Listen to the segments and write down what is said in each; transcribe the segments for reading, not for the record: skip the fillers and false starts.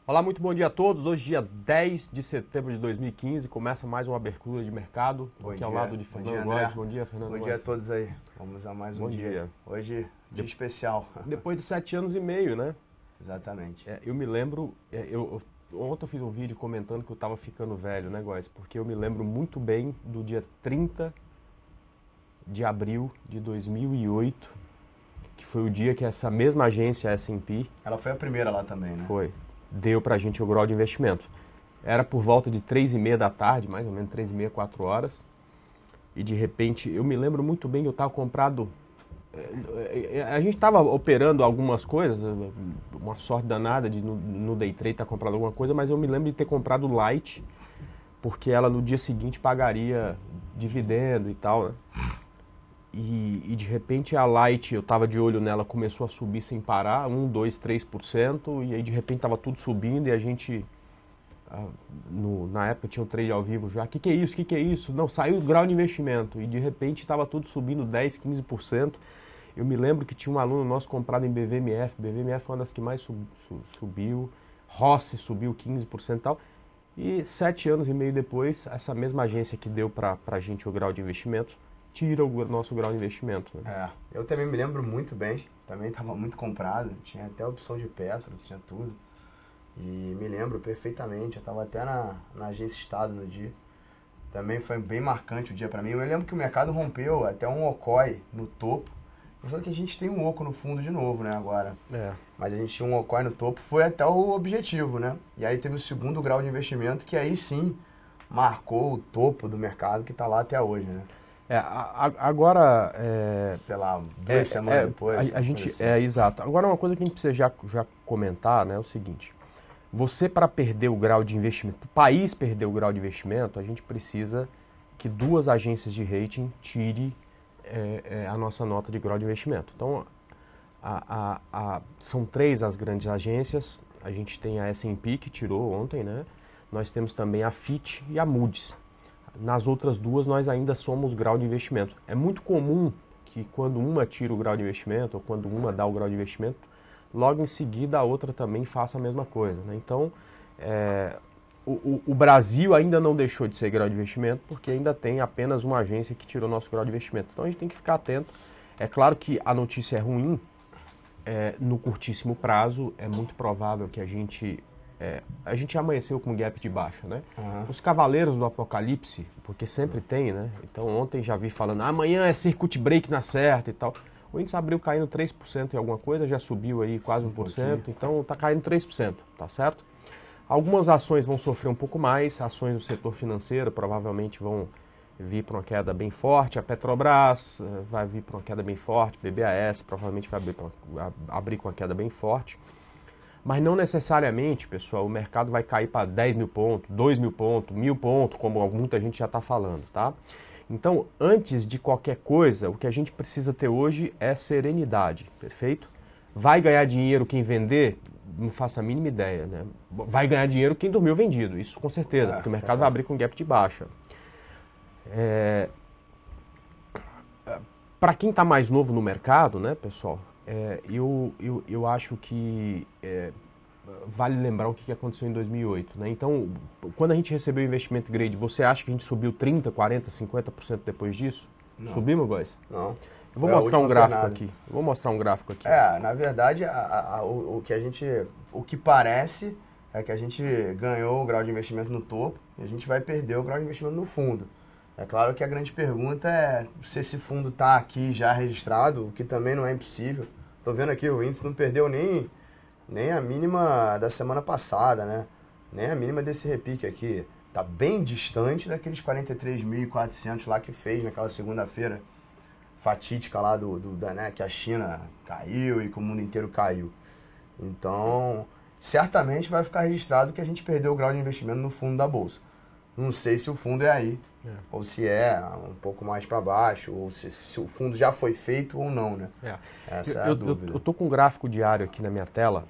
Olá, muito bom dia a todos. Hoje, dia 10 de setembro de 2015, começa mais uma abertura de mercado. Aqui ao lado de Fernando Góes. Bom dia, Fernando Góes. Bom dia a todos aí. Vamos a mais um dia. Hoje, dia especial. Depois de 7 anos e meio, né? Exatamente. Eu me lembro, ontem eu fiz um vídeo comentando que eu estava ficando velho, né, Góes? Porque eu me lembro muito bem do dia 30 de abril de 2008, que foi o dia que essa mesma agência, a S&P... Ela foi a primeira lá também, né? Foi. Deu pra gente o grau de investimento. Era por volta de 3h30 da tarde, mais ou menos 3h30, 4 horas. E de repente, eu me lembro muito bem que eu estava comprado... A gente estava operando algumas coisas, uma sorte danada de no day trade estar comprando alguma coisa, mas eu me lembro de ter comprado Light, porque ela no dia seguinte pagaria dividendo e tal, né? E de repente a Light, eu estava de olho nela, começou a subir sem parar, 1, 2, 3%, e aí de repente estava tudo subindo e a gente, na época tinha um trade ao vivo já, que é isso, que é isso? Não, saiu o grau de investimento, e de repente estava tudo subindo 10, 15%. Eu me lembro que tinha um aluno nosso comprado em BVMF foi uma das que mais subiu, Rossi subiu 15% e tal, e 7 anos e meio depois, essa mesma agência que deu para a gente o grau de investimento, tira o nosso grau de investimento. Né? Eu também me lembro muito bem, também estava muito comprado, tinha até opção de Petro, tinha tudo. E me lembro perfeitamente, eu estava até na agência Estado no dia. Também foi bem marcante o dia para mim. Eu lembro que o mercado rompeu até um OCOI no topo. Só que a gente tem um oco no fundo de novo, né, agora. Mas a gente tinha um OCOI no topo, foi até o objetivo, né? E aí teve o segundo grau de investimento, que aí sim marcou o topo do mercado, que está lá até hoje, né? Agora... sei lá, 2 semanas depois. A gente, assim. Exato. Agora uma coisa que a gente precisa já comentar, né, é o seguinte. Você, para perder o grau de investimento, o país perder o grau de investimento, a gente precisa que 2 agências de rating tirem a nossa nota de grau de investimento. Então, são 3 as grandes agências. A gente tem a S&P, que tirou ontem, né? Nós temos também a Fitch e a Moody's. Nas outras 2, nós ainda somos grau de investimento. É muito comum que quando uma tira o grau de investimento, ou quando uma dá o grau de investimento, logo em seguida a outra também faça a mesma coisa. Né? Então, o Brasil ainda não deixou de ser grau de investimento, porque ainda tem apenas uma agência que tirou nosso grau de investimento. Então, a gente tem que ficar atento. É claro que a notícia é ruim, no curtíssimo prazo, é muito provável que a gente amanheceu com um gap de baixa, né? Os cavaleiros do apocalipse, porque sempre tem, né? Então ontem já vi falando, amanhã é circuit break na certa e tal. O índice abriu caindo 3% em alguma coisa, já subiu aí quase 1%, então tá caindo 3%, tá certo? Algumas ações vão sofrer um pouco mais, ações do setor financeiro provavelmente vão vir para uma queda bem forte, a Petrobras vai vir para uma queda bem forte, BBAS provavelmente vai abrir com uma queda bem forte. Mas não necessariamente, pessoal, o mercado vai cair para 10 mil pontos, 2 mil pontos, 1000 pontos, como muita gente já está falando, tá? Então, antes de qualquer coisa, o que a gente precisa ter hoje é serenidade, perfeito? Vai ganhar dinheiro quem vender? Não faço a mínima ideia, né? Vai ganhar dinheiro quem dormiu vendido, isso com certeza, porque o mercado vai abrir com gap de baixa. Para quem está mais novo no mercado, né, pessoal? Eu acho que vale lembrar o que aconteceu em 2008. Né? Então, quando a gente recebeu o investimento grade, você acha que a gente subiu 30%, 40%, 50% depois disso? Não. Subimos, Góes? Não. Eu vou mostrar um gráfico aqui. Na verdade, o que parece é que a gente ganhou o grau de investimento no topo e a gente vai perder o grau de investimento no fundo. É claro que a grande pergunta é se esse fundo está aqui já registrado, o que também não é impossível. Estou vendo aqui, o índice não perdeu nem a mínima da semana passada, né? Nem a mínima desse repique aqui. Está bem distante daqueles 43.400 lá que fez naquela segunda-feira fatídica lá né, que a China caiu e que o mundo inteiro caiu. Então, certamente vai ficar registrado que a gente perdeu o grau de investimento no fundo da Bolsa. Não sei se o fundo é aí, ou se é um pouco mais para baixo, ou se o fundo já foi feito ou não, né? Essa é a dúvida. Eu estou com um gráfico diário aqui na minha tela,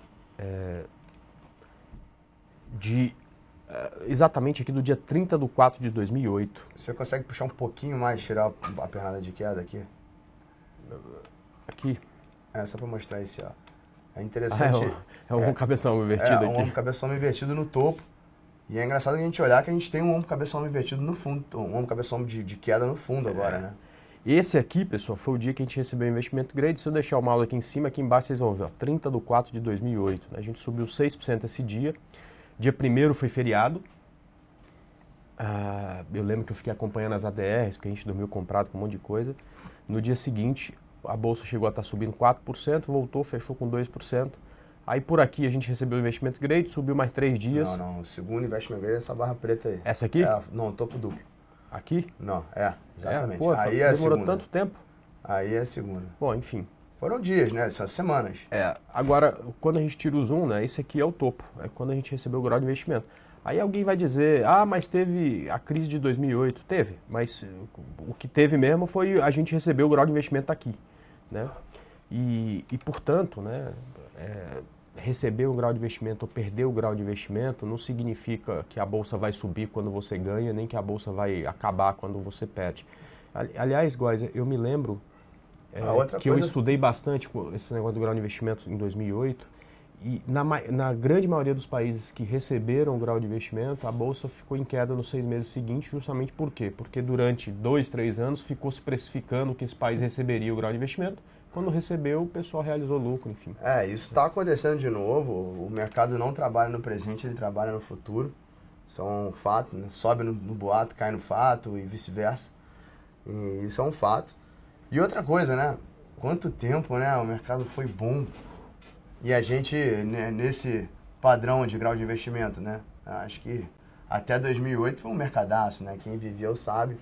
exatamente aqui do dia 30/4/2008. Você consegue puxar um pouquinho mais, tirar a pernada de queda aqui? Aqui. Só para mostrar esse, ó. É interessante. É um cabeção invertido aqui. É um ombro cabeção invertido no topo. E é engraçado a gente olhar que a gente tem um ombro cabeção invertido no fundo, um ombro cabeção de queda no fundo agora, né? Esse aqui, pessoal, foi o dia que a gente recebeu o investimento grade. Se eu deixar o mouse aqui em cima, aqui embaixo vocês vão ver, ó, 30/4/2008. Né? A gente subiu 6% esse dia. Dia 1º foi feriado. Eu lembro que eu fiquei acompanhando as ADRs, porque a gente dormiu comprado com um monte de coisa. No dia seguinte, a bolsa chegou a estar subindo 4%, voltou, fechou com 2%. Aí por aqui a gente recebeu o investimento grade, subiu mais 3 dias. Não, o segundo investment grade é essa barra preta aí. Essa aqui? Não, topo duplo. Aqui? Não, exatamente. Pô, aí é a demorou segunda. tanto tempo. Aí é a segunda. Bom, enfim. Foram dias, né? São semanas. Agora, quando a gente tira o zoom, né? Esse aqui é o topo. É quando a gente recebeu o grau de investimento. Aí alguém vai dizer, mas teve a crise de 2008. Teve, mas o que teve mesmo foi a gente receber o grau de investimento aqui, né? E portanto, né? Receber o grau de investimento ou perder o grau de investimento não significa que a bolsa vai subir quando você ganha, nem que a bolsa vai acabar quando você perde. Aliás, Góis, eu me lembro que eu estudei bastante esse negócio do grau de investimento em 2008 e na grande maioria dos países que receberam o grau de investimento, a bolsa ficou em queda nos 6 meses seguintes, justamente por quê? Porque durante 2, 3 anos ficou se precificando que esse país receberia o grau de investimento. Quando recebeu, o pessoal realizou lucro, enfim. Isso está acontecendo de novo. O mercado não trabalha no presente, ele trabalha no futuro. Isso é um fato, né? Sobe no boato, cai no fato e vice-versa. E isso é um fato. E outra coisa, né? Quanto tempo, né? O mercado foi bom. E a gente, né, nesse padrão de grau de investimento, né? Acho que até 2008 foi um mercadaço, né? Quem viveu sabe.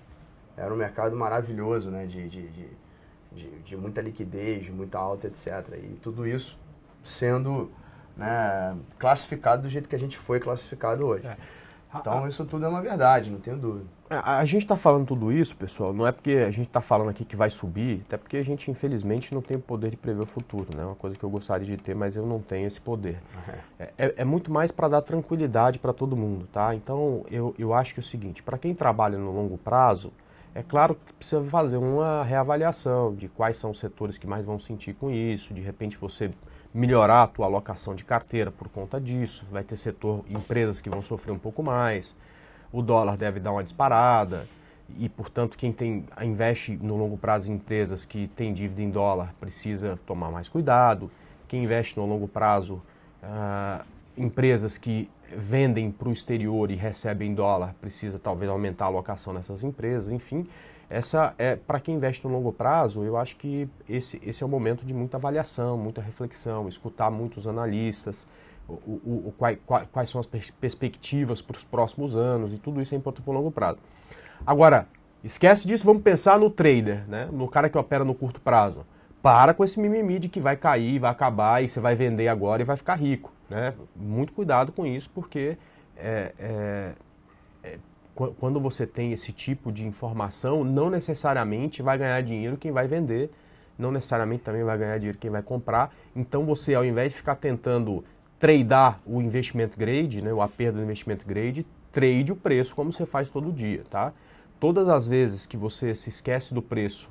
Era um mercado maravilhoso, né? De muita liquidez, de muita alta, etc. E tudo isso sendo, né, classificado do jeito que a gente foi classificado hoje. Então isso tudo é uma verdade, não tenho dúvida. A gente está falando tudo isso, pessoal, não é porque a gente está falando aqui que vai subir, até porque a gente, infelizmente, não tem o poder de prever o futuro, né? É uma coisa que eu gostaria de ter, mas eu não tenho esse poder. É muito mais para dar tranquilidade para todo mundo, tá? Então, eu acho que é o seguinte, para quem trabalha no longo prazo, é claro que precisa fazer uma reavaliação de quais são os setores que mais vão sentir com isso, de repente você melhorar a tua alocação de carteira por conta disso, vai ter empresas que vão sofrer um pouco mais, o dólar deve dar uma disparada e, portanto, quem investe no longo prazo em empresas que têm dívida em dólar precisa tomar mais cuidado, quem investe no longo prazo empresas que vendem para o exterior e recebem dólar, precisa talvez aumentar a alocação nessas empresas, enfim. Para quem investe no longo prazo, eu acho que esse é o momento de muita avaliação, muita reflexão, escutar muitos analistas, quais são as perspectivas para os próximos anos, e tudo isso é importante para o longo prazo. Agora, esquece disso, vamos pensar no trader, né? No cara que opera no curto prazo. Para com esse mimimi de que vai cair, vai acabar e você vai vender agora e vai ficar rico, né? Muito cuidado com isso, porque quando você tem esse tipo de informação, não necessariamente vai ganhar dinheiro quem vai vender, não necessariamente também vai ganhar dinheiro quem vai comprar. Então você, ao invés de ficar tentando tradear o investimento grade, né, a perda do investimento grade, trade o preço como você faz todo dia, tá? Todas as vezes que você se esquece do preço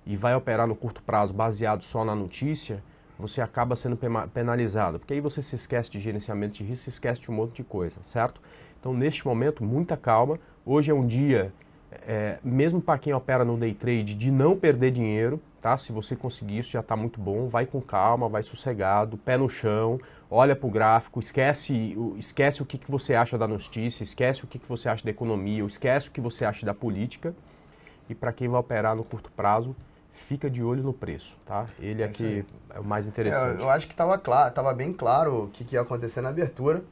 e vai operar no curto prazo baseado só na notícia, você acaba sendo penalizado, porque aí você se esquece de gerenciamento de risco, se esquece de um monte de coisa, certo? Então, neste momento, muita calma. Hoje é um dia, mesmo para quem opera no day trade, de não perder dinheiro, tá? Se você conseguir isso, já está muito bom. Vai com calma, vai sossegado, pé no chão, olha para o gráfico, esquece o que você acha da notícia, esquece o que você acha da economia, esquece o que você acha da política. E para quem vai operar no curto prazo, fica de olho no preço, tá? Ele aqui é o mais interessante. Eu acho que estava bem claro o que ia acontecer na abertura.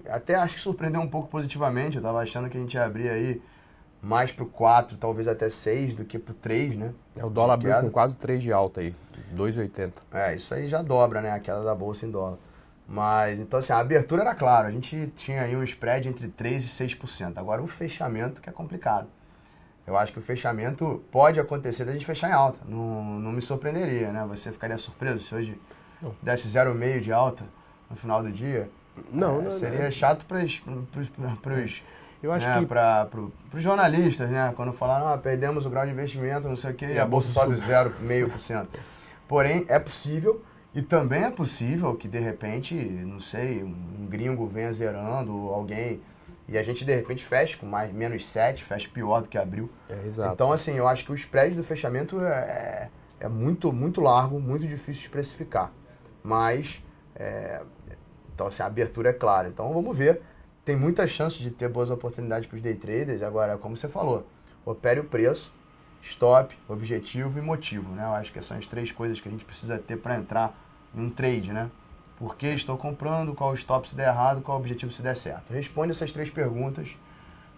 Até acho que surpreendeu um pouco positivamente. Eu estava achando que a gente ia abrir aí mais para o 4, talvez até 6 do que para o 3, né? O dólar abriu com quase 3 de alta aí, 2,80. Isso aí já dobra, né? A queda da bolsa em dólar. Mas, então assim, a abertura era clara. A gente tinha aí um spread entre 3% e 6%. Agora o fechamento que é complicado. Eu acho que o fechamento pode acontecer da gente fechar em alta. Não me surpreenderia, né? Você ficaria surpreso se hoje desse 0,5 de alta no final do dia? Não, seria chato para os jornalistas, né? Quando falaram, perdemos o grau de investimento, não sei o quê, e a bolsa sobe 0,5%. Porém, é possível E também é possível que, de repente, não sei, um gringo venha zerando, alguém, e a gente, de repente, feche com menos 7, feche pior do que abriu. Exato. Então, assim, eu acho que o spread do fechamento é muito, muito largo, muito difícil de precificar. Mas, então, assim, a abertura é clara. Então, vamos ver. Tem muitas chances de ter boas oportunidades para os day traders. Agora, como você falou, opere o preço, stop, objetivo e motivo, né? Eu acho que são as 3 coisas que a gente precisa ter para entrar em um trade, né? Por que estou comprando, qual o stop se der errado, qual o objetivo se der certo. Responde essas 3 perguntas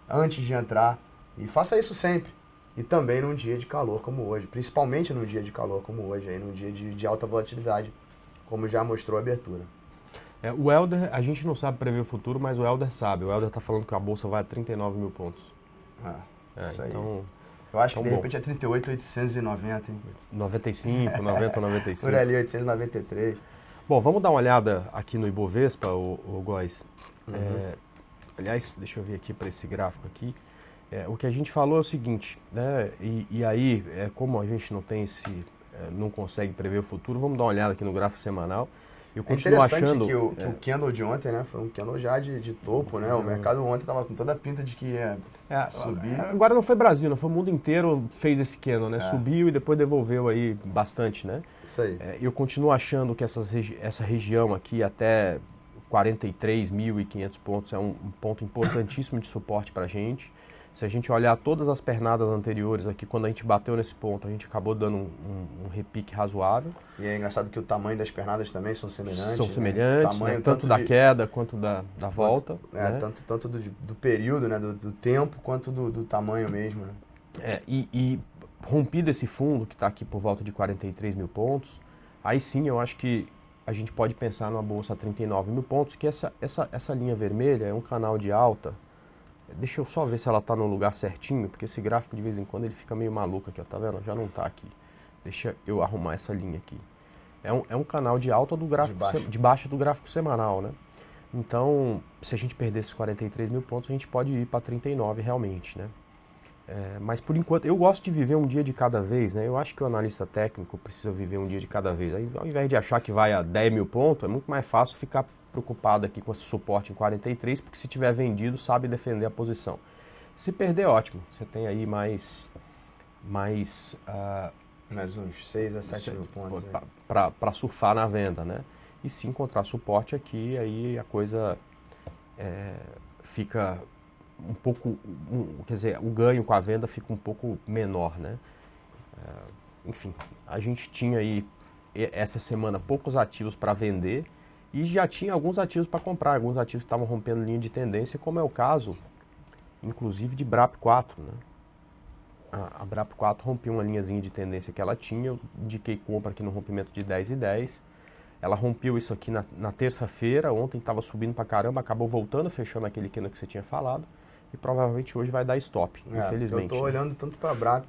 antes de entrar e faça isso sempre. E também num dia de calor como hoje, principalmente num dia de calor como hoje, aí num dia de alta volatilidade, como já mostrou a abertura. O Helder, a gente não sabe prever o futuro, mas o Helder sabe. O Helder está falando que a bolsa vai a 39 mil pontos. Isso aí. Então, eu acho que de repente é 38.890, hein? 95, 90, 95. Por ali, 893. Bom, vamos dar uma olhada aqui no Ibovespa, o Góis. Aliás, deixa eu ver aqui para esse gráfico aqui. O que a gente falou é o seguinte, né? E aí, como a gente não tem não consegue prever o futuro, vamos dar uma olhada aqui no gráfico semanal. Eu continuo achando que o candle de ontem, né, foi um candle já de topo, né? O mercado ontem estava com toda a pinta de que ia subir. Agora não foi Brasil, não foi o mundo inteiro fez esse candle, né? Subiu e depois devolveu aí bastante, né? Isso aí. Eu continuo achando que essa região aqui até 43.500 pontos é um ponto importantíssimo de suporte para a gente. Se a gente olhar todas as pernadas anteriores aqui, quando a gente bateu nesse ponto, a gente acabou dando um repique razoável. E é engraçado que o tamanho das pernadas também são semelhantes. São semelhantes, né? Tamanho, tanto da queda quanto da volta. Né? Tanto do período, né? do tempo, quanto do tamanho mesmo. Né? E rompido esse fundo, que está aqui por volta de 43 mil pontos, aí sim eu acho que a gente pode pensar numa bolsa a 39 mil pontos, que essa linha vermelha é um canal de alta. Deixa eu só ver se ela está no lugar certinho, porque esse gráfico de vez em quando ele fica meio maluco aqui, ó, tá vendo? Já não está aqui. Deixa eu arrumar essa linha aqui. É um canal de alta do gráfico de baixa do gráfico semanal, né? Então, se a gente perder esses 43 mil pontos, a gente pode ir para 39 realmente, né? Mas por enquanto, eu gosto de viver um dia de cada vez, né? Eu acho que o analista técnico precisa viver um dia de cada vez. Aí, ao invés de achar que vai a 10 mil pontos, é muito mais fácil ficar preocupado aqui com esse suporte em 43, porque se tiver vendido, sabe defender a posição. Se perder, ótimo. Você tem aí mais uns 6 a 7 mil pontos para surfar na venda, né? E se encontrar suporte aqui, aí a coisa fica um pouco, quer dizer, o ganho com a venda fica um pouco menor, né? Enfim, a gente tinha aí essa semana poucos ativos para vender e já tinha alguns ativos para comprar, alguns ativos que estavam rompendo linha de tendência, como é o caso, inclusive, de BRAP4, né? A BRAP4 rompeu uma linhazinha de tendência que ela tinha, eu indiquei compra aqui no rompimento de 10,10. Ela rompeu isso aqui na terça-feira, ontem estava subindo para caramba, acabou voltando, fechando aquele candle que você tinha falado, e provavelmente hoje vai dar stop, infelizmente. Eu estou olhando tanto para a BRAP,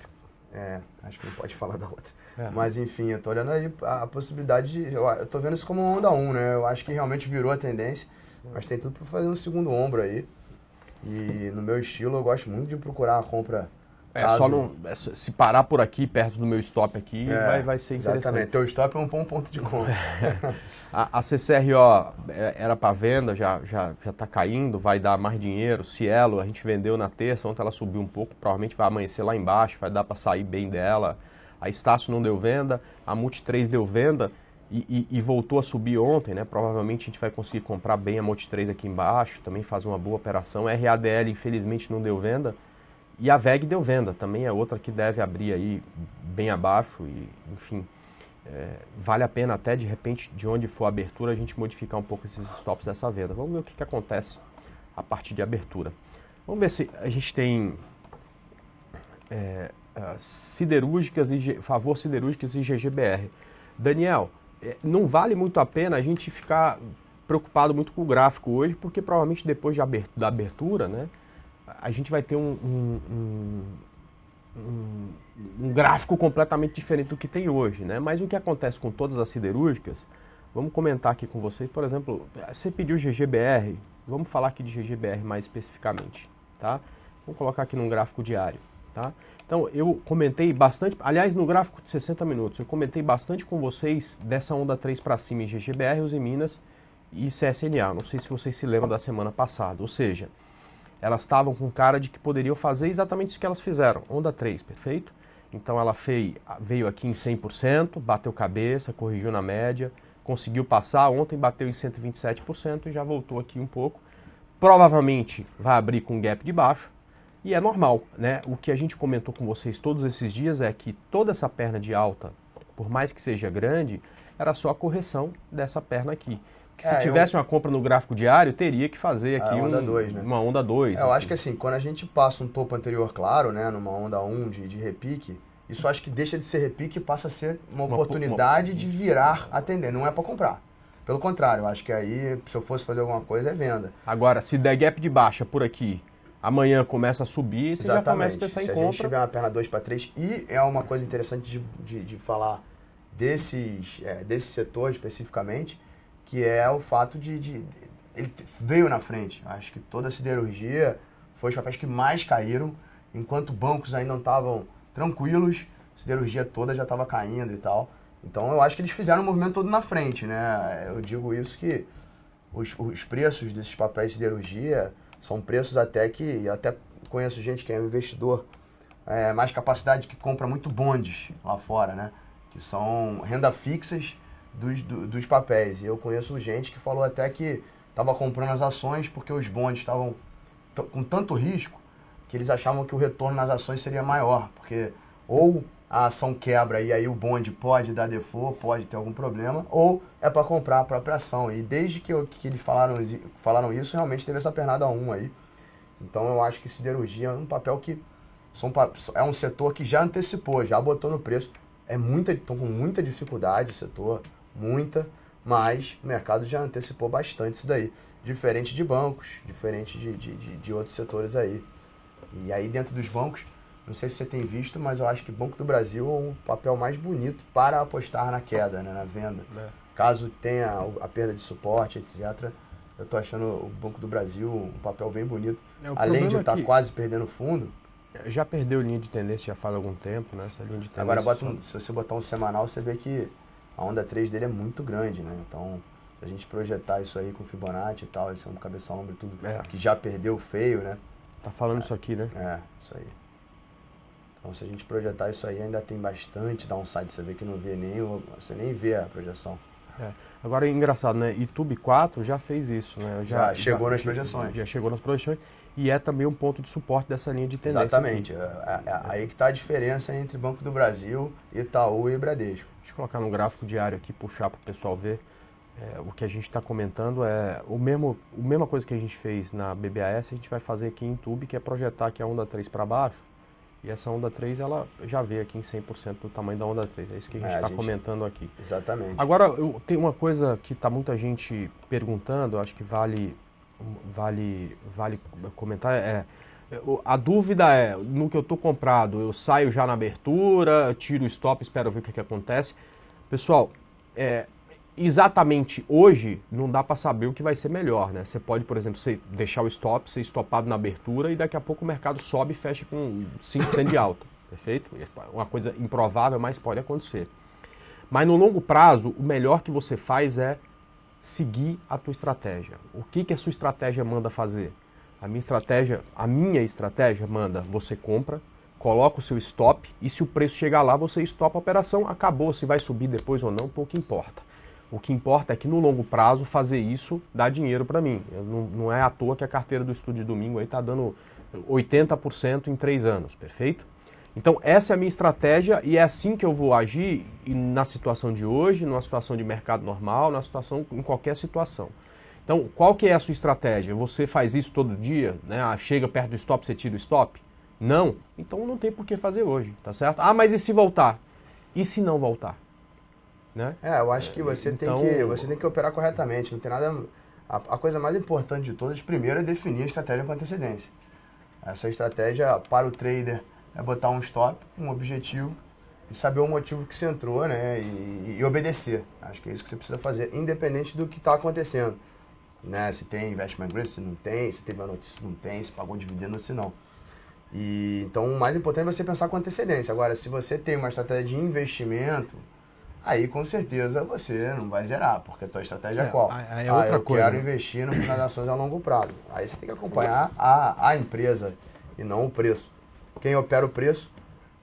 acho que não pode falar da outra. Mas enfim, eu tô olhando aí a possibilidade de... Eu tô vendo isso como uma onda 1, né? Eu acho que realmente virou a tendência, mas tem tudo para fazer um segundo ombro aí. E no meu estilo, eu gosto muito de procurar a compra... se parar por aqui, perto do meu stop aqui, vai ser interessante. Exatamente, teu stop é um bom ponto de compra. A CCRO era para venda, já tá caindo, vai dar mais dinheiro. Cielo, a gente vendeu na terça, ontem ela subiu um pouco, provavelmente vai amanhecer lá embaixo, vai dar para sair bem dela. A Estácio não deu venda, a Multi 3 deu venda e voltou a subir ontem, né? Provavelmente a gente vai conseguir comprar bem a Multi 3 aqui embaixo, também fazer uma boa operação. RADL, infelizmente, não deu venda. E a VEG deu venda, também é outra que deve abrir aí bem abaixo e, enfim, vale a pena até, de repente, de onde for a abertura, a gente modificar um pouco esses stops dessa venda. Vamos ver o que acontece a partir de abertura. Vamos ver se a gente tem siderúrgicas favor siderúrgicas e GGBR. Daniel, não vale muito a pena a gente ficar preocupado muito com o gráfico hoje, porque provavelmente depois da abertura, né, a gente vai ter um gráfico completamente diferente do que tem hoje, né? Mas o que acontece com todas as siderúrgicas, vamos comentar aqui com vocês, por exemplo, você pediu GGBR, vamos falar aqui de GGBR mais especificamente, tá? Vamos colocar aqui num gráfico diário, tá? Então, eu comentei bastante, aliás, no gráfico de 60 minutos, eu comentei bastante com vocês dessa onda 3 para cima em GGBR, Uzi Minas e CSLA. Não sei se vocês se lembram da semana passada. Ou seja, elas estavam com cara de que poderiam fazer exatamente isso que elas fizeram. Onda 3, perfeito? Então, ela veio aqui em 100%, bateu cabeça, corrigiu na média, conseguiu passar. Ontem bateu em 127% e já voltou aqui um pouco. Provavelmente vai abrir com gap de baixo. E é normal, né? O que a gente comentou com vocês todos esses dias é que toda essa perna de alta, por mais que seja grande, era só a correção dessa perna aqui. Que se tivesse uma compra no gráfico diário, teria que fazer aqui onda 2, né? Uma onda 2. Eu acho que assim, quando a gente passa um topo anterior claro, né, numa onda 1 de repique, isso acho que deixa de ser repique e passa a ser uma oportunidade de virar a tendência. Não é para comprar. Pelo contrário, eu acho que aí, se eu fosse fazer alguma coisa, é venda. Agora, se der gap de baixa por aqui, amanhã começa a subir, você já começa a pensar em compra. Se a gente tiver uma perna 2 para 3, e é uma coisa interessante de falar desse setor especificamente, que é o fato de ele veio na frente. Acho que toda a siderurgia foi os papéis que mais caíram, enquanto bancos ainda não estavam tranquilos, a siderurgia toda já estava caindo e tal. Então eu acho que eles fizeram o movimento todo na frente, né? Eu digo isso que os preços desses papéis de siderurgia são preços até que, eu até conheço gente que é um investidor mais capacidade, que compra muito bondes lá fora, né? Que são renda fixas dos papéis. E eu conheço gente que falou até que estava comprando as ações porque os bondes estavam com tanto risco que eles achavam que o retorno nas ações seria maior, porque ou a ação quebra e aí o bonde pode dar default, pode ter algum problema, ou é para comprar a própria ação. E desde que eles falaram isso, realmente teve essa pernada 1 aí. Então eu acho que siderurgia é um papel que é um setor que já antecipou, já botou no preço. Estão com muita dificuldade o setor, mas o mercado já antecipou bastante isso daí. Diferente de bancos, diferente de outros setores aí. E aí dentro dos bancos, não sei se você tem visto, mas eu acho que o Banco do Brasil é um papel mais bonito para apostar na queda, né, na venda. Caso tenha a perda de suporte, etc., eu estou achando o Banco do Brasil um papel bem bonito. Além de estar quase perdendo fundo. Já perdeu linha de tendência já faz algum tempo, né? Essa linha de tendência. Agora, se você botar um semanal, você vê que a onda 3 dele é muito grande, né? Então, se a gente projetar isso aí com Fibonacci e tal, esse é um cabeção ombro e tudo, que já perdeu feio, né? Tá falando isso aqui, né? Isso aí. Então, se a gente projetar isso aí, ainda tem bastante downside. Você vê que não vê você nem vê a projeção. Agora é engraçado, né? YouTube 4 já fez isso, né? Já chegou nas projeções. Já chegou nas projeções e é também um ponto de suporte dessa linha de tendência. Exatamente. Aí que está a diferença entre Banco do Brasil, Itaú e Bradesco. Deixa eu colocar no gráfico diário aqui, puxar para o pessoal ver. O que a gente está comentando é a mesma coisa que a gente fez na BBAS, a gente vai fazer aqui em YouTube, que é projetar aqui a onda 3 para baixo. E essa onda 3, ela já veio aqui em 100% do tamanho da onda 3. É isso que a gente está comentando aqui. Exatamente. Agora, tem uma coisa que está muita gente perguntando, acho que vale comentar. A dúvida é, no que eu estou comprado, eu saio já na abertura, tiro o stop, espero ver o que acontece. Pessoal, exatamente hoje não dá para saber o que vai ser melhor, né? Você pode, por exemplo, deixar o stop, ser estopado na abertura e daqui a pouco o mercado sobe e fecha com 5% de alta, perfeito? Uma coisa improvável, mas pode acontecer. Mas no longo prazo, o melhor que você faz é seguir a tua estratégia. O que a sua estratégia manda fazer? A minha estratégia manda, você compra, coloca o seu stop e se o preço chegar lá, você estopa a operação, acabou. Se vai subir depois ou não, pouco importa. O que importa é que no longo prazo fazer isso dá dinheiro para mim. Não é à toa que a carteira do Estudo de Domingo está dando 80% em 3 anos, perfeito? Então essa é a minha estratégia e é assim que eu vou agir na situação de hoje, numa situação de mercado normal, em qualquer situação. Então qual que é a sua estratégia? Você faz isso todo dia? Né? Chega perto do stop, você tira o stop? Não? Então não tem por que fazer hoje, tá certo? Mas e se voltar? E se não voltar? Né? Eu acho que você tem que operar corretamente, não tem nada... A coisa mais importante de todas, primeiro, é definir a estratégia com antecedência. Essa estratégia para o trader é botar um stop, um objetivo e saber o motivo que você entrou, né? E obedecer. Acho que é isso que você precisa fazer, independente do que está acontecendo. Né? Se tem investment grade, se não tem, se teve uma notícia, se não tem, se pagou dividendo, se não. Então, o mais importante é você pensar com antecedência. Agora, se você tem uma estratégia de investimento, aí com certeza você não vai zerar, porque a tua estratégia é qual? Eu quero investir nas ações a longo prazo. Aí você tem que acompanhar a empresa e não o preço. Quem opera o preço,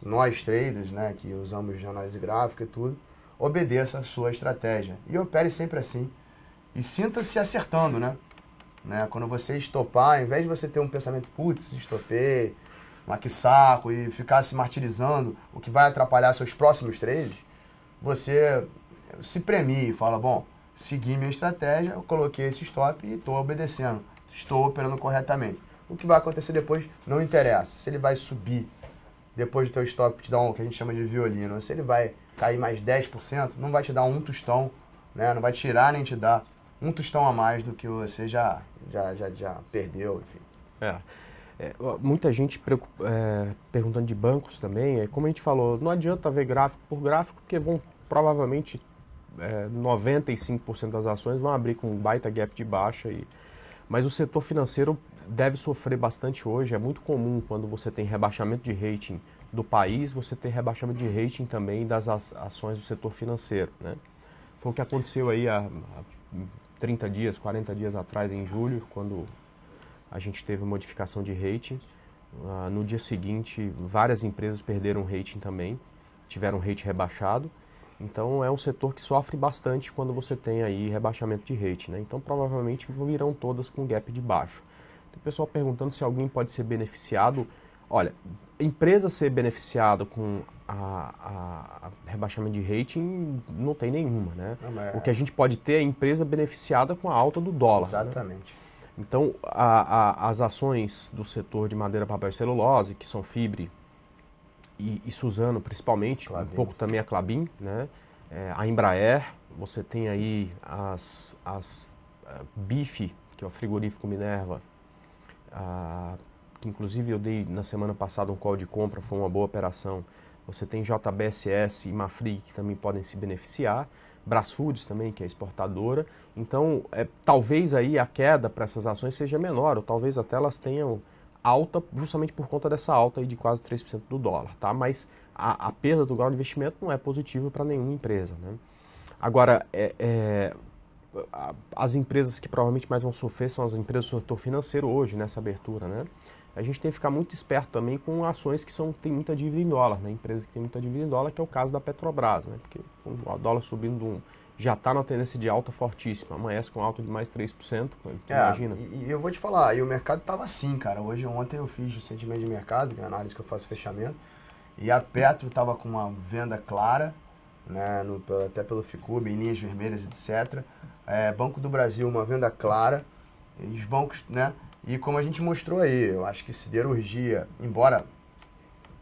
nós traders, né, que usamos de análise gráfica e tudo, obedeça a sua estratégia. E opere sempre assim. E sinta-se acertando, né? Quando você estopar, ao invés de você ter um pensamento, putz, estopei, mas que saco, e ficar se martirizando, o que vai atrapalhar seus próximos trades, você se premie e fala, bom, segui minha estratégia, eu coloquei esse stop e estou obedecendo, estou operando corretamente. O que vai acontecer depois não interessa. Se ele vai subir depois do teu stop, te dar um que a gente chama de violino, se ele vai cair mais 10%, não vai te dar um tostão, né? Não vai tirar nem te dar um tostão a mais do que você já perdeu, enfim. Muita gente perguntando de bancos também, como a gente falou, não adianta ver gráfico por gráfico, porque provavelmente 95% das ações vão abrir com um baita gap de baixa, mas o setor financeiro deve sofrer bastante hoje. É muito comum quando você tem rebaixamento de rating do país, você ter rebaixamento de rating também das ações do setor financeiro, né? Foi o que aconteceu aí há 30 dias, 40 dias atrás, em julho, quando a gente teve modificação de rating. No dia seguinte, várias empresas perderam rating também, tiveram rating rebaixado. Então, é um setor que sofre bastante quando você tem aí rebaixamento de rating, né? Então, provavelmente virão todas com gap de baixo. Tem pessoal perguntando se alguém pode ser beneficiado. Olha, empresa ser beneficiada com a rebaixamento de rating não tem nenhuma, né? O que a gente pode ter é empresa beneficiada com a alta do dólar. Exatamente. Né? Então, as ações do setor de madeira, papel e celulose, que são Fibre e Suzano principalmente, Klabin. Um pouco também a Klabin, né? A Embraer, você tem aí as BIF, que é o frigorífico Minerva, que inclusive eu dei na semana passada um call de compra, foi uma boa operação. Você tem JBSS e Mafrig, que também podem se beneficiar. Brasfoods também, que é exportadora. Então, talvez aí a queda para essas ações seja menor, ou talvez até elas tenham alta justamente por conta dessa alta aí de quase 3% do dólar, tá? Mas a perda do grau de investimento não é positiva para nenhuma empresa, né? Agora, as empresas que provavelmente mais vão sofrer são as empresas do setor financeiro hoje, nessa abertura, né? A gente tem que ficar muito esperto também com ações que têm muita dívida em dólar, né? Empresas que têm muita dívida em dólar, que é o caso da Petrobras, né? Porque o dólar subindo já está na tendência de alta fortíssima, amanhece com alta de mais 3%, imagina. E eu vou te falar, e o mercado estava assim, cara. Ontem eu fiz o sentimento de mercado, que é a análise que eu faço fechamento, e a Petro estava com uma venda clara, né? Até pelo Ficub, em linhas vermelhas, etc. Banco do Brasil, uma venda clara, e os bancos, né? E como a gente mostrou aí, eu acho que siderurgia, embora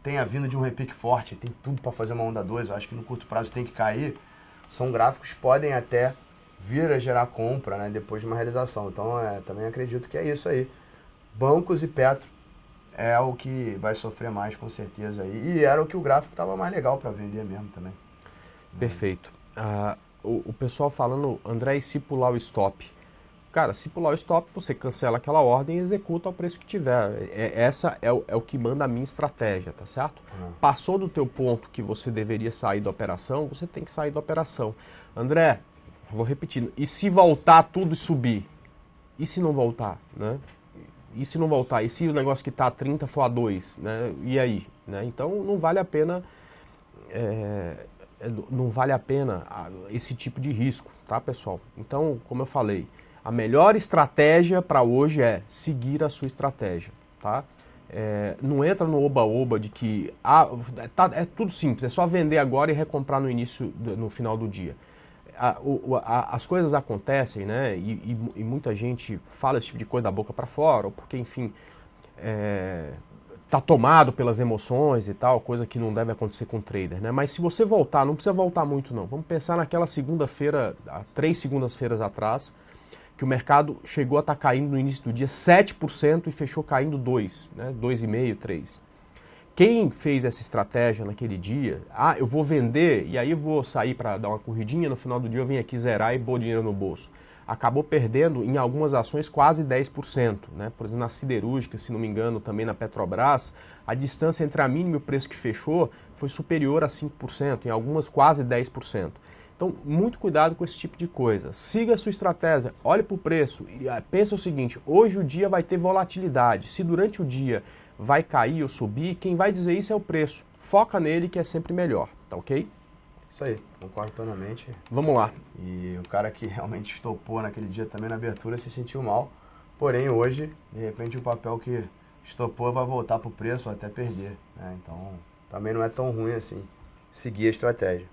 tenha vindo de um repique forte, tem tudo para fazer uma onda 2, eu acho que no curto prazo tem que cair, são gráficos que podem até vir a gerar compra, né, depois de uma realização. Então, também acredito que é isso aí. Bancos e Petro é o que vai sofrer mais, com certeza. E era o que o gráfico estava mais legal para vender mesmo também. Perfeito. O pessoal falando, André, e se pular o stop? Cara, se pular o stop, você cancela aquela ordem e executa ao preço que tiver. Essa é o que manda a minha estratégia, tá certo? Passou do teu ponto que você deveria sair da operação, você tem que sair da operação. André, vou repetindo, e se voltar tudo e subir? E se não voltar, né? E se não voltar? E se o negócio que está a 30 for a 2, né? E aí? Né? Então, não vale a pena... não vale a pena esse tipo de risco, tá, pessoal? Então, como eu falei, a melhor estratégia para hoje é seguir a sua estratégia, tá? Não entra no oba-oba de que é tudo simples, é só vender agora e recomprar no final do dia. As coisas acontecem, né? E muita gente fala esse tipo de coisa da boca para fora, ou porque, enfim, tá tomado pelas emoções e tal, coisa que não deve acontecer com o trader, né? Mas se você voltar, não precisa voltar muito não. Vamos pensar naquela segunda-feira, 3 segundas-feiras atrás, que o mercado chegou a estar caindo no início do dia 7% e fechou caindo 2%, né? 2,5%, 3%. Quem fez essa estratégia naquele dia, eu vou vender e aí eu vou sair para dar uma corridinha, no final do dia eu venho aqui zerar e pôr dinheiro no bolso. acabou perdendo em algumas ações quase 10%. Né? Por exemplo, na siderúrgica, se não me engano, também na Petrobras, a distância entre a mínima e o preço que fechou foi superior a 5%, em algumas quase 10%. Então, muito cuidado com esse tipo de coisa. Siga a sua estratégia, olhe para o preço e pensa o seguinte, hoje o dia vai ter volatilidade. Se durante o dia vai cair ou subir, quem vai dizer isso é o preço. Foca nele que é sempre melhor, tá ok? Isso aí, concordo plenamente. Vamos lá. E o cara que realmente estopou naquele dia também na abertura se sentiu mal. Porém, hoje, de repente, o papel que estopou vai voltar para o preço ou até perder. Né? Então, também não é tão ruim assim seguir a estratégia.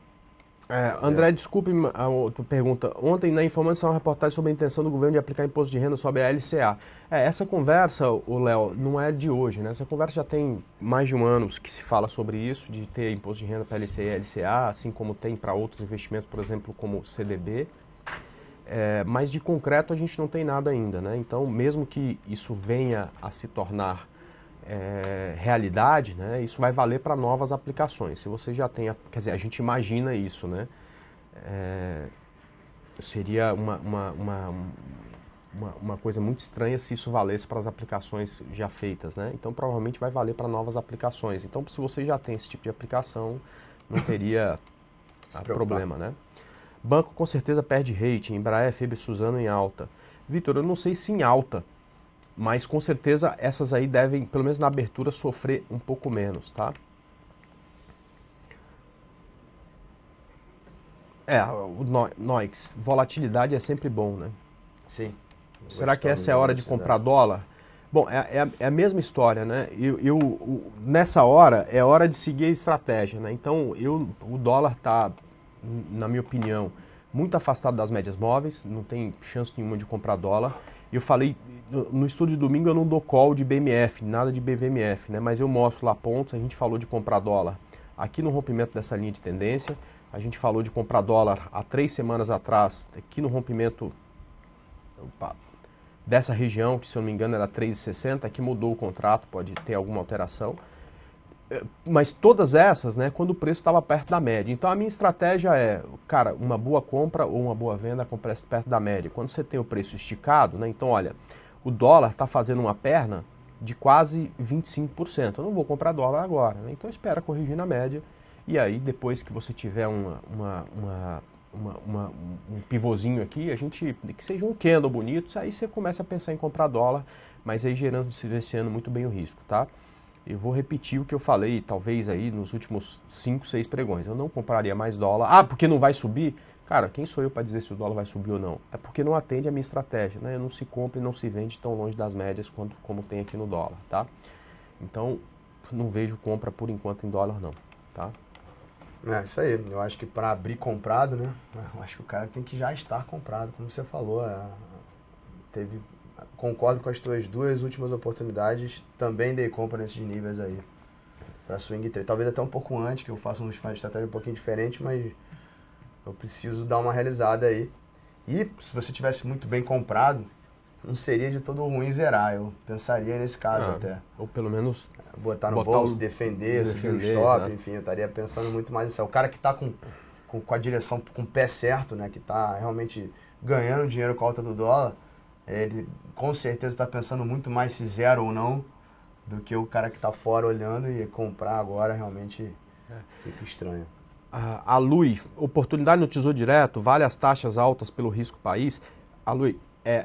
André, desculpe a outra pergunta. Ontem, na informação, uma reportagem sobre a intenção do governo de aplicar imposto de renda sobre a LCA. Essa conversa, Léo, não é de hoje, né? Essa conversa já tem mais de um ano que se fala sobre isso, de ter imposto de renda para LCA e LCA, assim como tem para outros investimentos, por exemplo, como CDB. Mas de concreto a gente não tem nada ainda, né? Então, mesmo que isso venha a se tornar realidade, né, isso vai valer para novas aplicações. Se você já tem, quer dizer, a gente imagina isso, né? Seria uma coisa muito estranha se isso valesse para as aplicações já feitas, né? Então provavelmente vai valer para novas aplicações. Então se você já tem esse tipo de aplicação, não teria problema, né? Banco com certeza perde rating, Embraer, FEB, Suzano em alta. Vitor, eu não sei se em alta, mas com certeza essas aí devem, pelo menos na abertura, sofrer um pouco menos, tá? O Noix, volatilidade é sempre bom, né? Sim. Será que essa é a hora de comprar dólar? Bom, é a mesma história, né? Nessa hora, é hora de seguir a estratégia, né? Então, o dólar está, na minha opinião, muito afastado das médias móveis, não tem chance nenhuma de comprar dólar. Eu falei, no estudo de domingo eu não dou call de BMF, nada de BVMF, né? Mas eu mostro lá pontos, a gente falou de comprar dólar aqui no rompimento dessa linha de tendência, a gente falou de comprar dólar há 3 semanas atrás, aqui no rompimento dessa região, que se eu não me engano era 3,60, aqui mudou o contrato, pode ter alguma alteração. Mas todas essas, né, quando o preço estava perto da média. Então a minha estratégia é, cara, uma boa compra ou uma boa venda com preço perto da média. Quando você tem o preço esticado, né, então olha, o dólar está fazendo uma perna de quase 25%. Eu não vou comprar dólar agora, né, então espera corrigir na média. E aí depois que você tiver um pivôzinho aqui, que seja um candle bonito, aí você começa a pensar em comprar dólar, mas aí gerenciando muito bem o risco, tá? Eu vou repetir o que eu falei, talvez aí nos últimos 5, 6 pregões. Eu não compraria mais dólar. Porque não vai subir? Cara, quem sou eu para dizer se o dólar vai subir ou não? É porque não atende a minha estratégia, né? Não se compra e não se vende tão longe das médias como tem aqui no dólar, tá? Então, não vejo compra por enquanto em dólar não, tá? Isso aí. Eu acho que para abrir comprado, né? Eu acho que o cara tem que já estar comprado, como você falou. Concordo com as tuas 2 últimas oportunidades, também dei compra nesses níveis aí, para swing trade. Talvez até um pouco antes, que eu faço uma estratégia um pouquinho diferente, mas eu preciso dar uma realizada aí. E se você tivesse muito bem comprado, não seria de todo ruim zerar, eu pensaria nesse caso até. Ou pelo menos botar no bolso, defender, subir o stop, né? Enfim, eu estaria pensando muito mais nisso. O cara que está com a direção, com o pé certo, né, que está realmente ganhando dinheiro com a alta do dólar, ele com certeza está pensando muito mais se zero ou não do que o cara que está fora olhando, e comprar agora realmente fica estranho. A Lui, oportunidade no Tesouro Direto, vale as taxas altas pelo risco país? A Lui,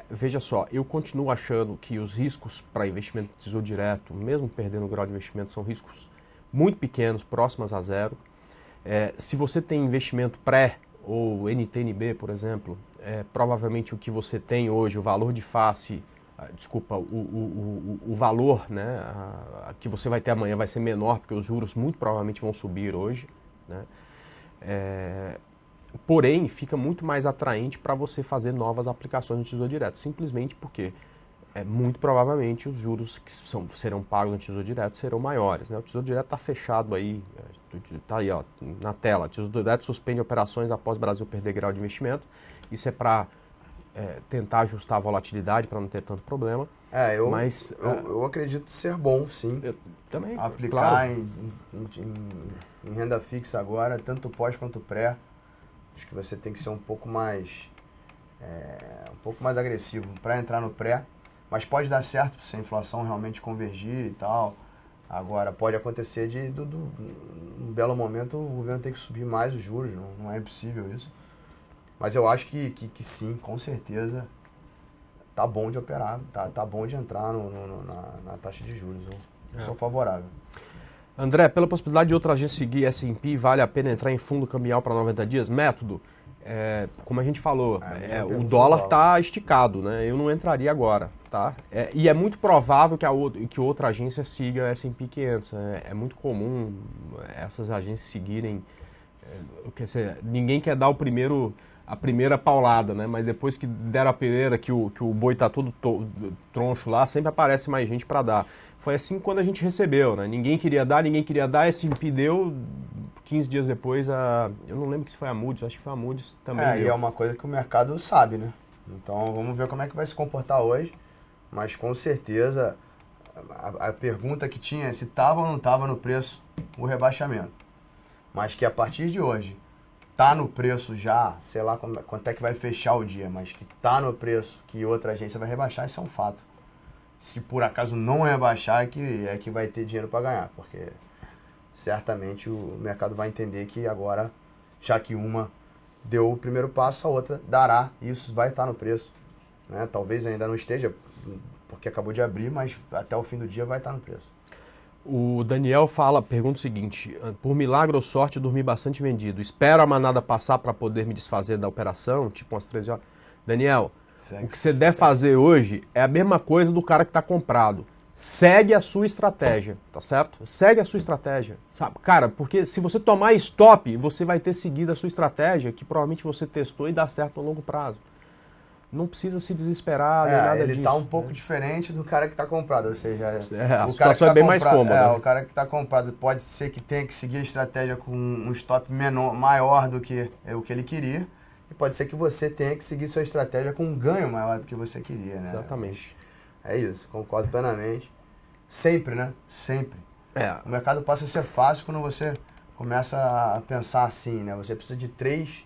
veja só, eu continuo achando que os riscos para investimento no Tesouro Direto, mesmo perdendo o grau de investimento, são riscos muito pequenos, próximos a zero. Se você tem investimento pré ou NTNB, por exemplo, provavelmente o que você tem hoje, o valor de face, o valor, né, que você vai ter amanhã vai ser menor, porque os juros muito provavelmente vão subir hoje, né? Porém, fica muito mais atraente para você fazer novas aplicações no Tesouro Direto, simplesmente porque muito provavelmente os juros que serão pagos no Tesouro Direto serão maiores, né? O Tesouro Direto está fechado aí, está aí ó, na tela. O Tesouro Direto suspende operações após o Brasil perder grau de investimento. Isso é para tentar ajustar a volatilidade para não ter tanto problema. Eu acredito ser bom, sim. Eu também. Aplicar claro. em renda fixa agora, tanto pós quanto pré. Acho que você tem que ser um pouco mais um pouco mais agressivo para entrar no pré, mas pode dar certo se a inflação realmente convergir e tal. Agora, pode acontecer num belo momento o governo tem que subir mais os juros, não é impossível isso. Mas eu acho que sim, com certeza, tá bom de operar, tá bom de entrar na taxa de juros. Eu sou favorável. André, pela possibilidade de outra agência seguir S&P, vale a pena entrar em fundo cambial para 90 dias? Método, como a gente falou, o dólar está esticado, né? Eu não entraria agora, tá? E é muito provável que outra agência siga S&P 500. É muito comum essas agências seguirem. Quer dizer, ninguém quer dar a primeira paulada, né? Mas depois que der a peneira, que o boi está todo troncho lá, sempre aparece mais gente para dar. Foi assim quando a gente recebeu, né? Ninguém queria dar, a S&P deu, 15 dias depois, eu não lembro se foi a Moody's, acho que foi a Moody's também deu. E é uma coisa que o mercado sabe, né? Então vamos ver como é que vai se comportar hoje, mas com certeza a pergunta que tinha é se estava ou não estava no preço o rebaixamento. Mas que a partir de hoje tá no preço já, sei lá quanto é que vai fechar o dia, mas que tá no preço que outra agência vai rebaixar, isso é um fato. Se por acaso não rebaixar, é que vai ter dinheiro para ganhar, porque certamente o mercado vai entender que agora, já que uma deu o primeiro passo, a outra dará, e isso vai estar no preço. Né? Talvez ainda não esteja, porque acabou de abrir, mas até o fim do dia vai estar no preço. O Daniel pergunta o seguinte: por milagre ou sorte, dormi bastante vendido. Espero a manada passar para poder me desfazer da operação, tipo umas 13 horas. Daniel, o que você deve fazer hoje é a mesma coisa do cara que está comprado. Segue a sua estratégia, tá certo? Segue a sua estratégia, sabe? Cara, porque se você tomar stop, você vai ter seguido a sua estratégia, que provavelmente você testou e dá certo a longo prazo. Não precisa se desesperar, nem nada disso. Ele tá um pouco diferente do cara que está comprado, ou seja, a situação é bem mais cômoda. O cara que está comprado pode ser que tenha que seguir a estratégia com um stop maior do que o que ele queria, e pode ser que você tenha que seguir sua estratégia com um ganho maior do que você queria, né? Exatamente. É isso, concordo plenamente. Sempre, né? Sempre. O mercado passa a ser fácil quando você começa a pensar assim, né? Você precisa de três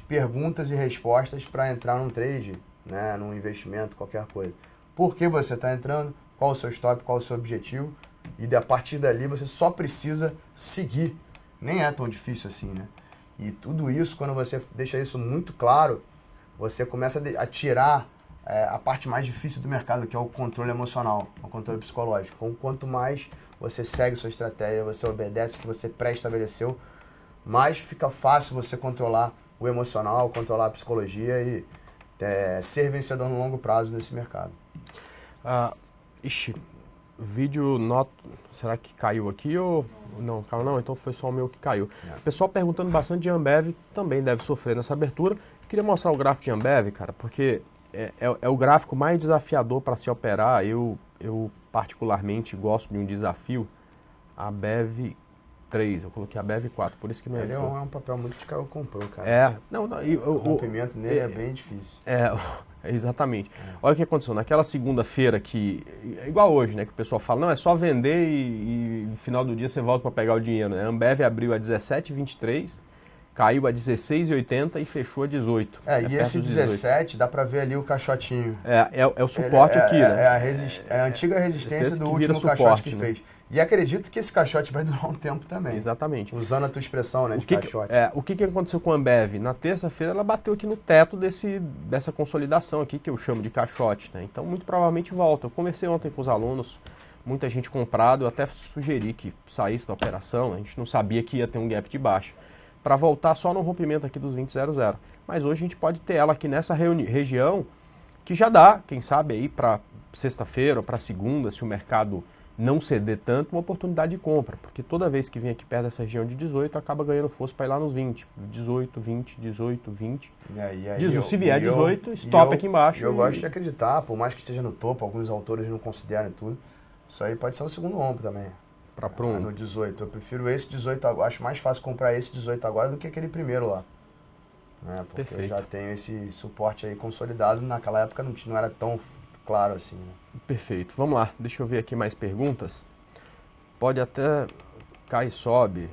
perguntas e respostas para entrar num trade, né? Num investimento, qualquer coisa. Por que você está entrando? Qual o seu stop? Qual o seu objetivo? E a partir dali você só precisa seguir. Nem é tão difícil assim, né? E tudo isso, quando você deixa isso muito claro, você começa a tirar a parte mais difícil do mercado, que é o controle emocional, o controle psicológico. Então, quanto mais você segue sua estratégia, você obedece o que você pré-estabeleceu, mais fica fácil você controlar o emocional, controlar a psicologia e ser vencedor no longo prazo nesse mercado. Vídeo será que caiu aqui ou não? Caiu não, então foi só o meu que caiu. Pessoal perguntando bastante de Ambev, também deve sofrer nessa abertura. Queria mostrar o gráfico de Ambev, cara, porque é o gráfico mais desafiador para se operar. Eu particularmente gosto de um desafio. A Ambev 3, eu coloquei a Ambev 4, por isso que não é. Ele é um papel muito que o cara comprou, cara. O rompimento nele é bem difícil. Exatamente. Olha o que aconteceu. Naquela segunda-feira que, igual hoje, né, que o pessoal fala, não, é só vender e no final do dia você volta para pegar o dinheiro, né? A Ambev abriu a 17,23, caiu a 16,80 e fechou a 18. E esse 17, dá para ver ali o caixotinho. É o suporte aqui, né? É a antiga resistência do último caixote que fez. E acredito que esse caixote vai durar um tempo também. Exatamente. Usando a tua expressão, né, de caixote. O que aconteceu com a Ambev? Na terça-feira ela bateu aqui no teto dessa consolidação aqui, que eu chamo de caixote, né? Então, muito provavelmente volta. Eu conversei ontem com os alunos, muita gente comprado, eu até sugeri que saísse da operação, a gente não sabia que ia ter um gap de baixa, para voltar só no rompimento aqui dos 20,00. Mas hoje a gente pode ter ela aqui nessa região, que já dá, quem sabe, aí para sexta-feira ou para segunda, se o mercado não ceder tanto, uma oportunidade de compra, porque toda vez que vem aqui perto dessa região de 18, acaba ganhando força para ir lá nos 20, 18, 20, 18, 20. Se vier 18, stop aqui embaixo. Eu gosto de acreditar, por mais que esteja no topo, alguns autores não consideram tudo, isso aí pode ser um segundo ombro também. No 18, eu prefiro esse 18 agora, acho mais fácil comprar esse 18 agora do que aquele primeiro lá. Né? Porque Perfeito. Eu já tenho esse suporte aí consolidado, naquela época não era tão claro assim, né? Perfeito. Vamos lá, deixa eu ver aqui mais perguntas. Pode até cair e sobe.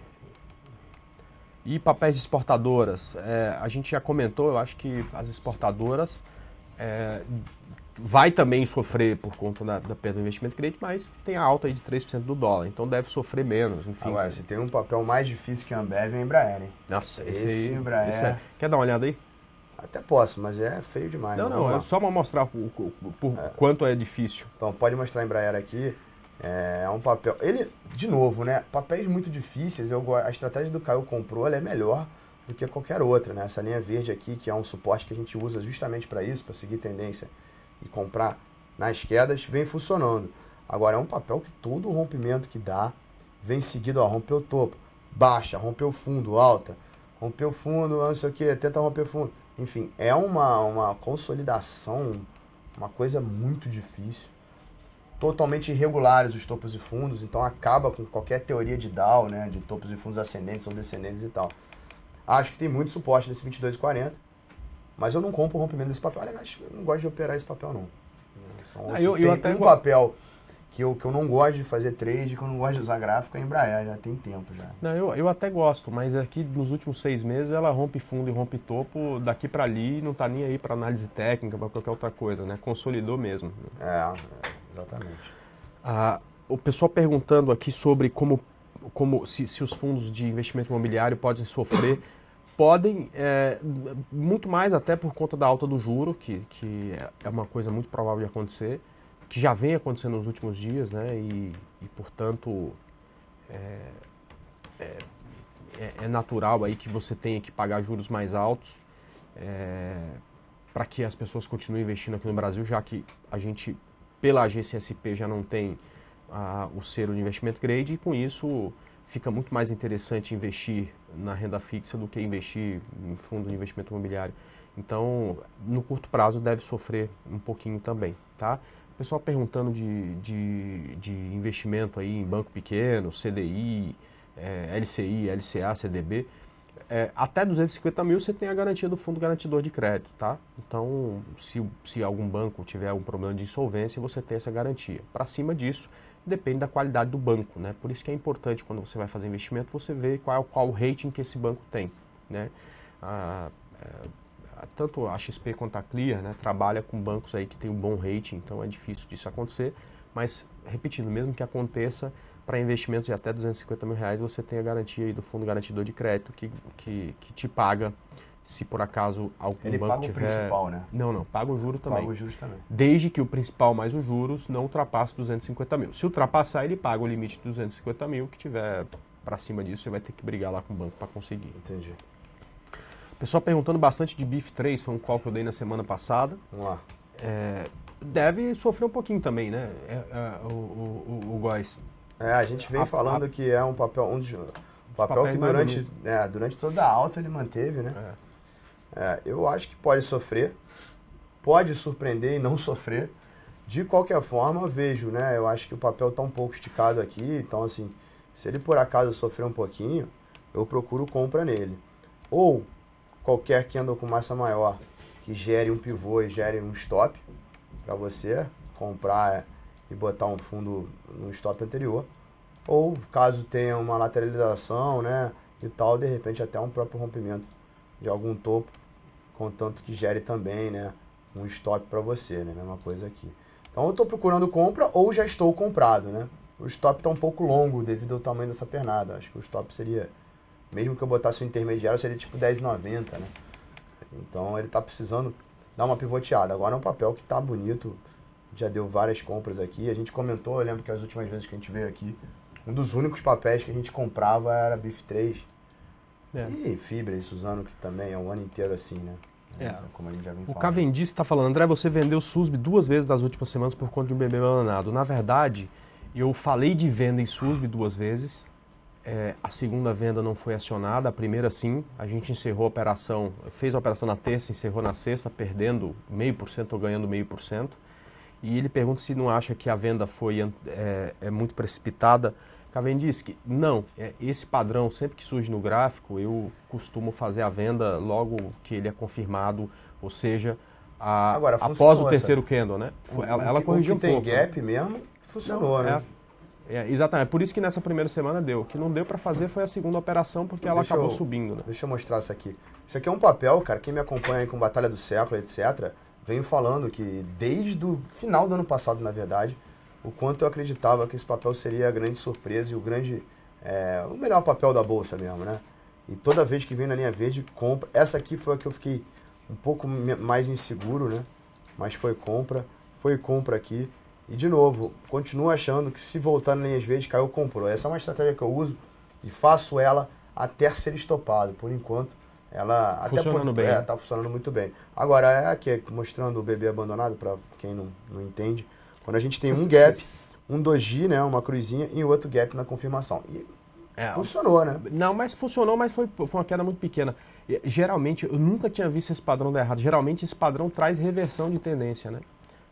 E papéis de exportadoras, a gente já comentou, eu acho que as exportadoras vai também sofrer por conta da perda do investimento de crédito, mas tem a alta aí de 3% do dólar, então deve sofrer menos, enfim. Agora, se tem um papel mais difícil que a Ambev é a Embraer, hein? Nossa, esse aí, Embraer... Quer dar uma olhada aí? Até posso, mas é feio demais. Não, é só para mostrar quanto é difícil. Então, pode mostrar a Embraer aqui. É um papel... Ele, de novo, né? Papéis muito difíceis, a estratégia do Caio comprou, ela é melhor do que qualquer outra, né? Essa linha verde aqui, que é um suporte que a gente usa justamente para isso, para seguir tendência e comprar nas quedas, vem funcionando. Agora, é um papel que todo rompimento que dá vem seguido, ó, rompeu o topo, baixa, rompeu o fundo, alta, rompeu o fundo, não sei o que, tenta romper o fundo. Enfim, é uma consolidação, uma coisa muito difícil. Totalmente irregulares os topos e fundos, então acaba com qualquer teoria de Dow, né, de topos e fundos ascendentes ou descendentes e tal. Acho que tem muito suporte nesse 22,40, mas eu não compro o rompimento desse papel. Aliás, eu não gosto de operar esse papel, não. Eu até um papel que eu não gosto de fazer trade, que eu não gosto de usar gráfico, é a Embraer, já tem tempo já. Não, eu até gosto, mas aqui nos últimos 6 meses ela rompe fundo e rompe topo daqui para ali, não tá nem aí para análise técnica, para qualquer outra coisa, né? Consolidou mesmo. Exatamente. O pessoal perguntando aqui sobre se os fundos de investimento imobiliário podem sofrer. Podem, muito mais até por conta da alta do juro, que é uma coisa muito provável de acontecer, que já vem acontecendo nos últimos dias, né? E portanto, é natural aí que você tenha que pagar juros mais altos para que as pessoas continuem investindo aqui no Brasil, já que a gente, pela agência SP, já não tem o selo de investimento grade, e com isso fica muito mais interessante investir na renda fixa do que investir em fundo de investimento imobiliário. Então, no curto prazo deve sofrer um pouquinho também, tá? O pessoal perguntando de investimento aí em banco pequeno, CDI, LCI, LCA, CDB. Até 250 mil você tem a garantia do fundo garantidor de crédito, tá? Então, se algum banco tiver algum problema de insolvência, você tem essa garantia. Para cima disso, depende da qualidade do banco, né? Por isso que é importante, quando você vai fazer investimento, você ver qual o rating que esse banco tem, né? Tanto a XP quanto a Clear, né, trabalha com bancos aí que tem um bom rating, então é difícil disso acontecer. Mas, repetindo, mesmo que aconteça, para investimentos de até 250 mil reais, você tem a garantia aí do fundo garantidor de crédito que te paga se por acaso algum Ele banco paga tiver... o principal, né? Não, paga o juro também. Paga os juros também. Desde que o principal mais os juros não ultrapasse 250 mil. Se ultrapassar, ele paga o limite de 250 mil, que tiver para cima disso, você vai ter que brigar lá com o banco para conseguir. Entendi. Pessoal perguntando bastante de BIF3, foi um call que eu dei na semana passada. Vamos lá. Deve sofrer um pouquinho também, né, o Góes? A gente vem falando que é um papel que durante toda a alta ele manteve, né? Eu acho que pode sofrer, pode surpreender e não sofrer. De qualquer forma, vejo, né? Eu acho que o papel está um pouco esticado aqui, então assim, se ele por acaso sofrer um pouquinho, eu procuro compra nele. Ou qualquer candle com massa maior que gere um pivô e gere um stop para você comprar e botar um fundo no stop anterior. Ou caso tenha uma lateralização, né, e tal, de repente até um próprio rompimento de algum topo, contanto que gere também, né, um stop para você, né, mesma coisa aqui. Então eu estou procurando compra ou já estou comprado, né. O stop está um pouco longo devido ao tamanho dessa pernada. Acho que o stop seria, mesmo que eu botasse o intermediário, seria tipo 10,90, né. Então ele está precisando dar uma pivoteada. Agora é um papel que está bonito, já deu várias compras aqui. A gente comentou, eu lembro que as últimas vezes que a gente veio aqui, um dos únicos papéis que a gente comprava era BIF3. E Fibra e Suzano, que também é um ano inteiro assim, né? Como a gente já vem falando. O Cavendish está falando, André, você vendeu SUSB 2 vezes nas últimas semanas por conta de um bebê abandonado. Na verdade, eu falei de venda em SUSB 2 vezes. A segunda venda não foi acionada, a primeira sim. A gente encerrou a operação, fez a operação na terça, encerrou na sexta, perdendo 0,5% ou ganhando 0,5%. E ele pergunta se não acha que a venda foi muito precipitada. Cavendish, não, esse padrão sempre que surge no gráfico, eu costumo fazer a venda logo que ele é confirmado, ou seja, após o terceiro candle, né? Ela corrigiu um pouco. O que tem gap mesmo, funcionou, né? Exatamente, por isso que nessa primeira semana deu. O que não deu para fazer foi a segunda operação, porque ela acabou subindo. Né? Deixa eu mostrar isso aqui. Isso aqui é um papel, cara, quem me acompanha aí com Batalha do Século, etc., venho falando que desde o final do ano passado, na verdade, o quanto eu acreditava que esse papel seria a grande surpresa e o melhor papel da Bolsa mesmo, né? E toda vez que vem na linha verde, compra. Essa aqui foi a que eu fiquei um pouco mais inseguro, né? Mas foi compra aqui. E, de novo, continuo achando que se voltar na linha verde, caiu, comprou. Essa é uma estratégia que eu uso e faço ela até ser estopado. Por enquanto, ela funcionando bem. Tá funcionando muito bem. Agora, é aqui mostrando o bebê abandonado, para quem não entende. Quando a gente tem um gap, um doji, né, uma cruzinha, e o outro gap na confirmação. E funcionou, né? Não, mas funcionou, mas foi uma queda muito pequena. Geralmente, eu nunca tinha visto esse padrão dar errado. Geralmente, esse padrão traz reversão de tendência, né?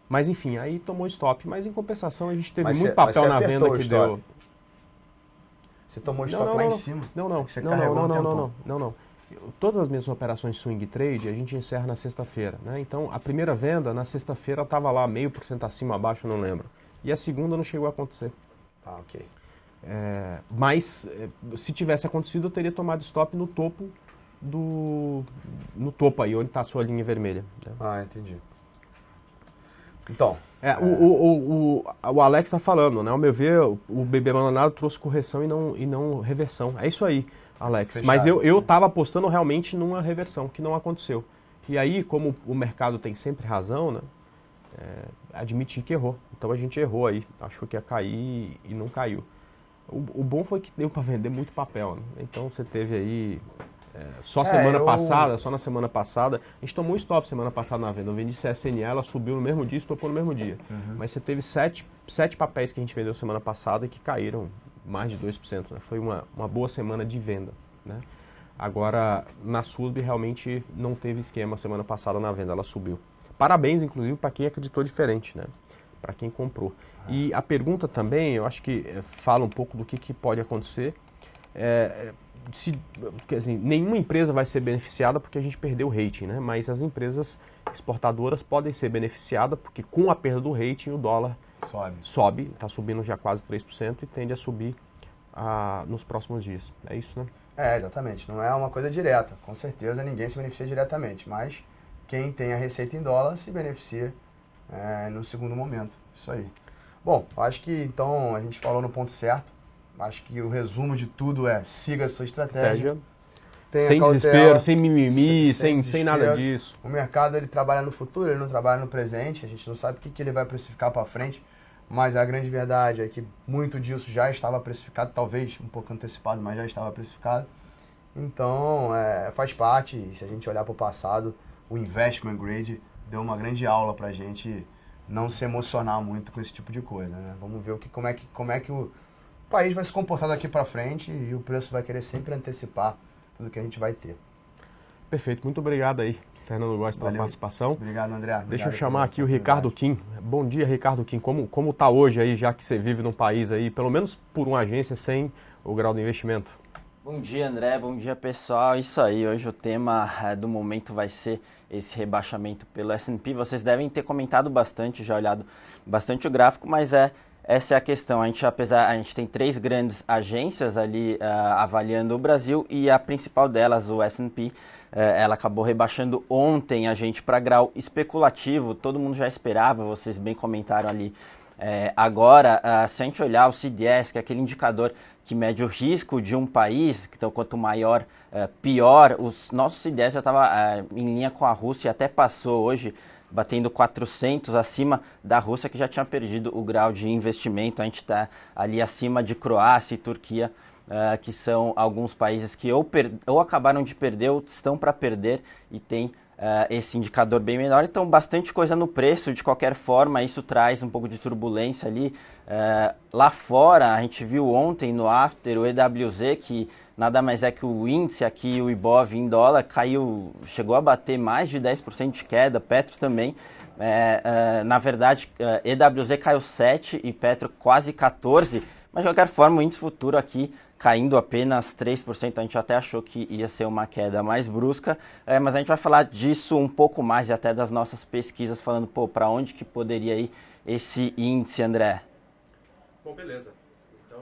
Mas, enfim, aí tomou stop. Mas, em compensação, a gente teve muito papel na venda que deu... Você tomou stop lá em cima? Não. Todas as minhas operações swing trade, a gente encerra na sexta-feira, né? Então, a primeira venda, na sexta-feira, estava lá 0,5% acima, abaixo, não lembro. E a segunda não chegou a acontecer. Tá, ok. Mas, se tivesse acontecido, eu teria tomado stop no topo no topo aí, onde está a sua linha vermelha. Né? Ah, entendi. Então... O Alex está falando, né? Ao meu ver, o bebê abandonado trouxe correção e não reversão. É isso aí, Alex. Fechado, mas eu estava apostando realmente numa reversão, que não aconteceu. E aí, como o mercado tem sempre razão, né? Admitir que errou. Então a gente errou aí. Achou que ia cair e não caiu. O bom foi que deu para vender muito papel. Né? Então você teve aí... Só na semana passada, a gente tomou um stop semana passada na venda. Eu vendi CSNA, ela subiu no mesmo dia, estopou no mesmo dia. Uhum. Mas você teve sete papéis que a gente vendeu semana passada que caíram mais de 2%. Né? Foi uma boa semana de venda. Né? Agora, na SUSB realmente não teve esquema semana passada na venda, ela subiu. Parabéns, inclusive, para quem acreditou diferente, né? Para quem comprou. E a pergunta também, eu acho que fala um pouco do que pode acontecer. Quer dizer, nenhuma empresa vai ser beneficiada porque a gente perdeu o rating, né? Mas as empresas exportadoras podem ser beneficiadas porque com a perda do rating o dólar sobe, está subindo já quase 3% e tende a subir nos próximos dias. É isso, né? Exatamente. Não é uma coisa direta. Com certeza ninguém se beneficia diretamente, mas quem tem a receita em dólar se beneficia no segundo momento. Isso aí. Bom, acho que então a gente falou no ponto certo. Acho que o resumo de tudo siga a sua estratégia. Sem cautela, desespero, sem mimimi, sem nada disso. O mercado ele trabalha no futuro, ele não trabalha no presente. A gente não sabe o que ele vai precificar para frente. Mas a grande verdade é que muito disso já estava precificado, talvez um pouco antecipado, mas já estava precificado. Então, faz parte. E se a gente olhar para o passado, o investment grade deu uma grande aula para a gente não se emocionar muito com esse tipo de coisa. Né? Vamos ver como é que o país vai se comportar daqui para frente e o preço vai querer sempre antecipar tudo que a gente vai ter. Perfeito. Muito obrigado aí, Fernando Góes, pela participação. Obrigado, André. Deixa eu chamar aqui o Ricardo Kim. Bom dia, Ricardo Kim. Como está hoje aí, já que você vive num país aí, pelo menos por uma agência, sem o grau de investimento? Bom dia, André. Bom dia, pessoal. Isso aí, hoje o tema do momento vai ser esse rebaixamento pelo S&P. Vocês devem ter comentado bastante, já olhado bastante o gráfico, mas essa é a questão. A gente tem 3 grandes agências ali avaliando o Brasil e a principal delas, o S&P, ela acabou rebaixando ontem a gente para grau especulativo. Todo mundo já esperava, vocês bem comentaram ali. Agora, se a gente olhar o CDS, que é aquele indicador que mede o risco de um país, então quanto maior, pior, o nosso CDS já estava em linha com a Rússia, até passou hoje, batendo 400 acima da Rússia, que já tinha perdido o grau de investimento. A gente está ali acima de Croácia e Turquia, que são alguns países que ou acabaram de perder ou estão para perder e tem esse indicador bem menor. Então, bastante coisa no preço. De qualquer forma, isso traz um pouco de turbulência ali. Lá fora, a gente viu ontem no After o EWZ, que nada mais é que o índice aqui, o Ibov em dólar, chegou a bater mais de 10% de queda, Petro também. Na verdade, EWZ caiu 7% e Petro quase 14%, mas de qualquer forma o índice futuro aqui caindo apenas 3%, a gente até achou que ia ser uma queda mais brusca, mas a gente vai falar disso um pouco mais e até das nossas pesquisas, falando, para onde que poderia ir esse índice, André? Bom, beleza.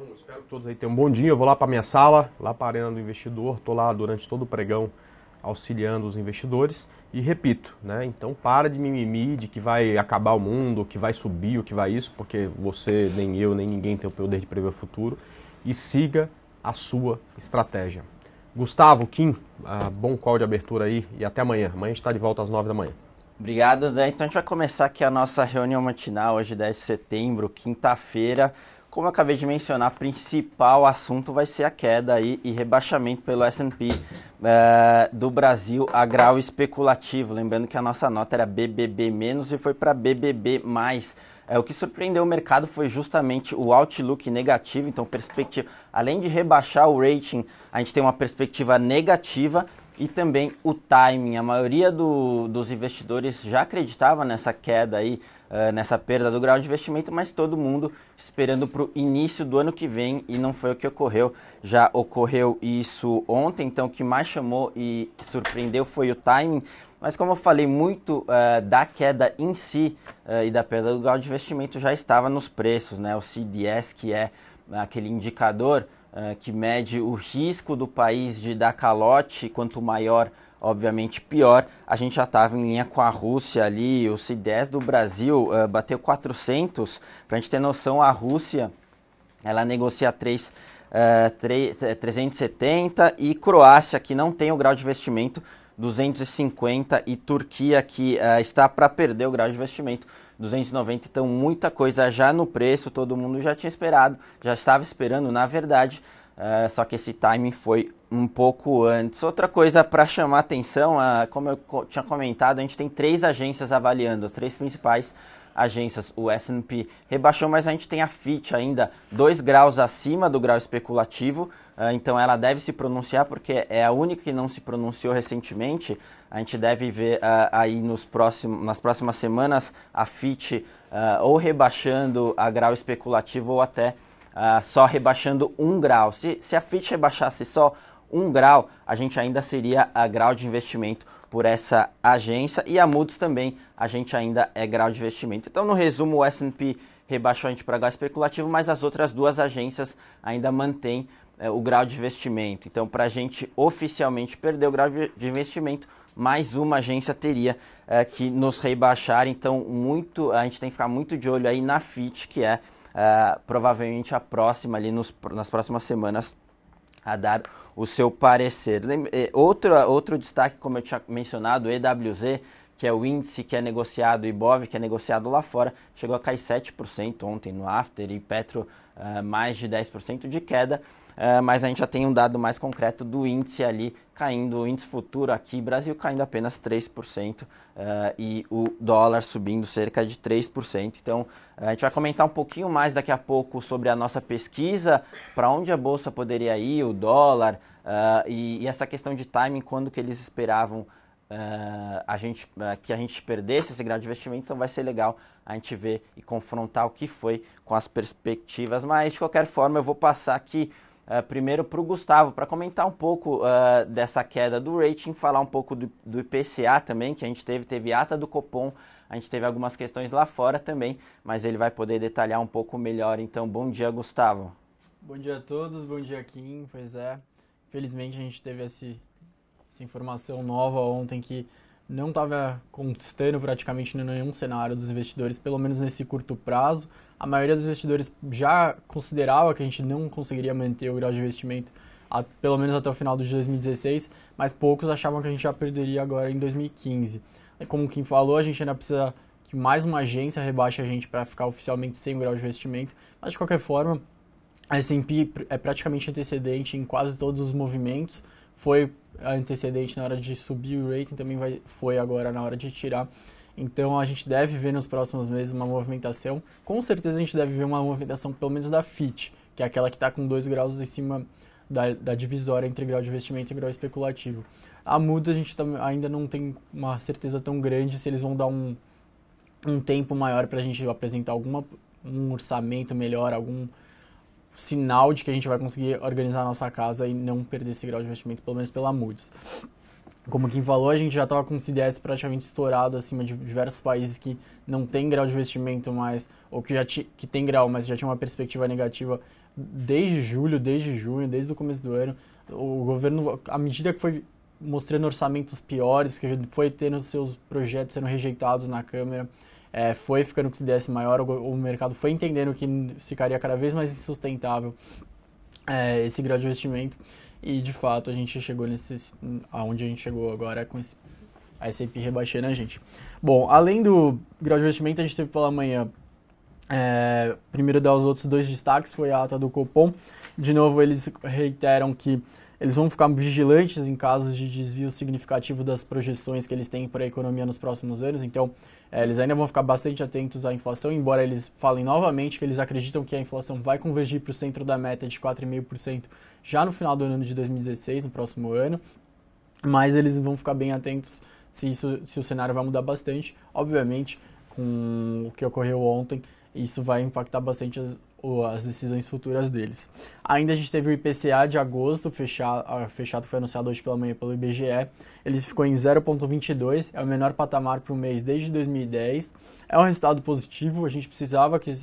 Então, espero que todos aí tenham um bom dia. Eu vou lá para minha sala, lá para a Arena do Investidor. Estou lá durante todo o pregão auxiliando os investidores. E repito, né? Então para de mimimi de que vai acabar o mundo, que vai subir, o que vai isso, porque você, nem eu, nem ninguém tem o poder de prever o futuro. E siga a sua estratégia. Gustavo, Kim, bom call de abertura aí e até amanhã. Amanhã a gente está de volta às 9 da manhã. Obrigado, André. Então a gente vai começar aqui a nossa reunião matinal, hoje 10 de setembro, quinta-feira. Como eu acabei de mencionar, o principal assunto vai ser a queda aí e rebaixamento pelo S&P do Brasil a grau especulativo. Lembrando que a nossa nota era BBB- e foi para BBB+. O que surpreendeu o mercado foi justamente o outlook negativo, então perspectiva, além de rebaixar o rating, a gente tem uma perspectiva negativa e também o timing. A maioria dos investidores já acreditava nessa queda aí, nessa perda do grau de investimento, mas todo mundo esperando para o início do ano que vem e não foi o que ocorreu. Já ocorreu isso ontem, então o que mais chamou e surpreendeu foi o timing. Mas como eu falei, muito da queda em si e da perda do grau de investimento já estava nos preços, né? O CDS, que é aquele indicador que mede o risco do país de dar calote, quanto maior, obviamente pior. A gente já estava em linha com a Rússia ali, o CDS do Brasil bateu 400. Para a gente ter noção, a Rússia, ela negocia 370 e Croácia, que não tem o grau de investimento, 250, e Turquia, que está para perder o grau de investimento, 290. Então muita coisa já no preço, todo mundo já tinha esperado, já estava esperando na verdade, só que esse timing foi um pouco antes. Outra coisa para chamar atenção, como eu tinha comentado, a gente tem 3 agências avaliando, as 3 principais agências. O S&P rebaixou, mas a gente tem a Fitch ainda 2 graus acima do grau especulativo, então ela deve se pronunciar, porque é a única que não se pronunciou recentemente. A gente deve ver aí nas próximas semanas a Fitch ou rebaixando a grau especulativo ou até só rebaixando 1 grau. Se a Fitch rebaixasse só 1 grau, a gente ainda seria a grau de investimento por essa agência, e a Moody's também, a gente ainda é grau de investimento. Então, no resumo, o S&P rebaixou a gente para grau especulativo, mas as outras 2 agências ainda mantêm o grau de investimento. Então, para a gente oficialmente perder o grau de investimento, mais uma agência teria que nos rebaixar. Então, a gente tem que ficar muito de olho aí na Fitch, que é provavelmente a próxima ali nas próximas semanas a dar o seu parecer. Outro destaque, como eu tinha mencionado, o EWZ, que é o índice que é negociado, o IBOV, que é negociado lá fora, chegou a cair 7% ontem no after, e Petro mais de 10% de queda, mas a gente já tem um dado mais concreto do índice ali caindo, o índice futuro aqui, Brasil caindo apenas 3%, e o dólar subindo cerca de 3%. Então, a gente vai comentar um pouquinho mais daqui a pouco sobre a nossa pesquisa, para onde a Bolsa poderia ir, o dólar, e essa questão de timing, quando que eles esperavam que a gente perdesse esse grau de investimento. Então vai ser legal a gente ver e confrontar o que foi com as perspectivas. Mas, de qualquer forma, eu vou passar aqui primeiro para o Gustavo, para comentar um pouco dessa queda do rating, falar um pouco do IPCA também, que a gente teve ata do Copom, a gente teve algumas questões lá fora também, mas ele vai poder detalhar um pouco melhor. Então, bom dia, Gustavo. Bom dia a todos, bom dia, Kim. Pois é, felizmente a gente teve essa informação nova ontem que não estava constando praticamente em nenhum cenário dos investidores, pelo menos nesse curto prazo. A maioria dos investidores já considerava que a gente não conseguiria manter o grau de investimento pelo menos até o final de 2016, mas poucos achavam que a gente já perderia agora em 2015. Como o Kim falou, a gente ainda precisa que mais uma agência rebaixe a gente para ficar oficialmente sem o grau de investimento, mas de qualquer forma, a S&P é praticamente antecedente em quase todos os movimentos, foi antecedente na hora de subir o rating, também foi agora na hora de tirar. Então a gente deve ver nos próximos meses uma movimentação. Com certeza a gente deve ver uma movimentação pelo menos da Fitch, que é aquela que está com 2 graus em cima da divisória entre grau de investimento e grau especulativo. A Moody's a gente ainda não tem uma certeza tão grande se eles vão dar um tempo maior para a gente apresentar um orçamento melhor, algum sinal de que a gente vai conseguir organizar a nossa casa e não perder esse grau de investimento, pelo menos pela Moody's. Como quem falou, a gente já estava com o CDS praticamente estourado acima de diversos países que não tem grau de investimento mais, ou que tem grau, mas já tinha uma perspectiva negativa desde julho, desde junho, desde o começo do ano. O governo, à medida que foi mostrando orçamentos piores, que foi tendo seus projetos sendo rejeitados na Câmara, foi ficando com esse déficit maior, o mercado foi entendendo que ficaria cada vez mais insustentável esse grau de investimento, e de fato a gente chegou aonde a gente chegou agora com a S&P rebaixando a gente. Bom, além do grau de investimento, a gente teve pela manhã, primeiro dos outros dois destaques, foi a ata do Copom. De novo, eles reiteram que eles vão ficar vigilantes em casos de desvio significativo das projeções que eles têm para a economia nos próximos anos. Então, eles ainda vão ficar bastante atentos à inflação, embora eles falem novamente que eles acreditam que a inflação vai convergir para o centro da meta de 4,5% já no final do ano de 2016, no próximo ano. Mas eles vão ficar bem atentos se o cenário vai mudar bastante. Obviamente, com o que ocorreu ontem, isso vai impactar bastante as decisões futuras deles. Ainda a gente teve o IPCA de agosto, fechado foi anunciado hoje pela manhã pelo IBGE. Ele ficou em 0,22, é o menor patamar para o mês desde 2010. É um resultado positivo, a gente precisava que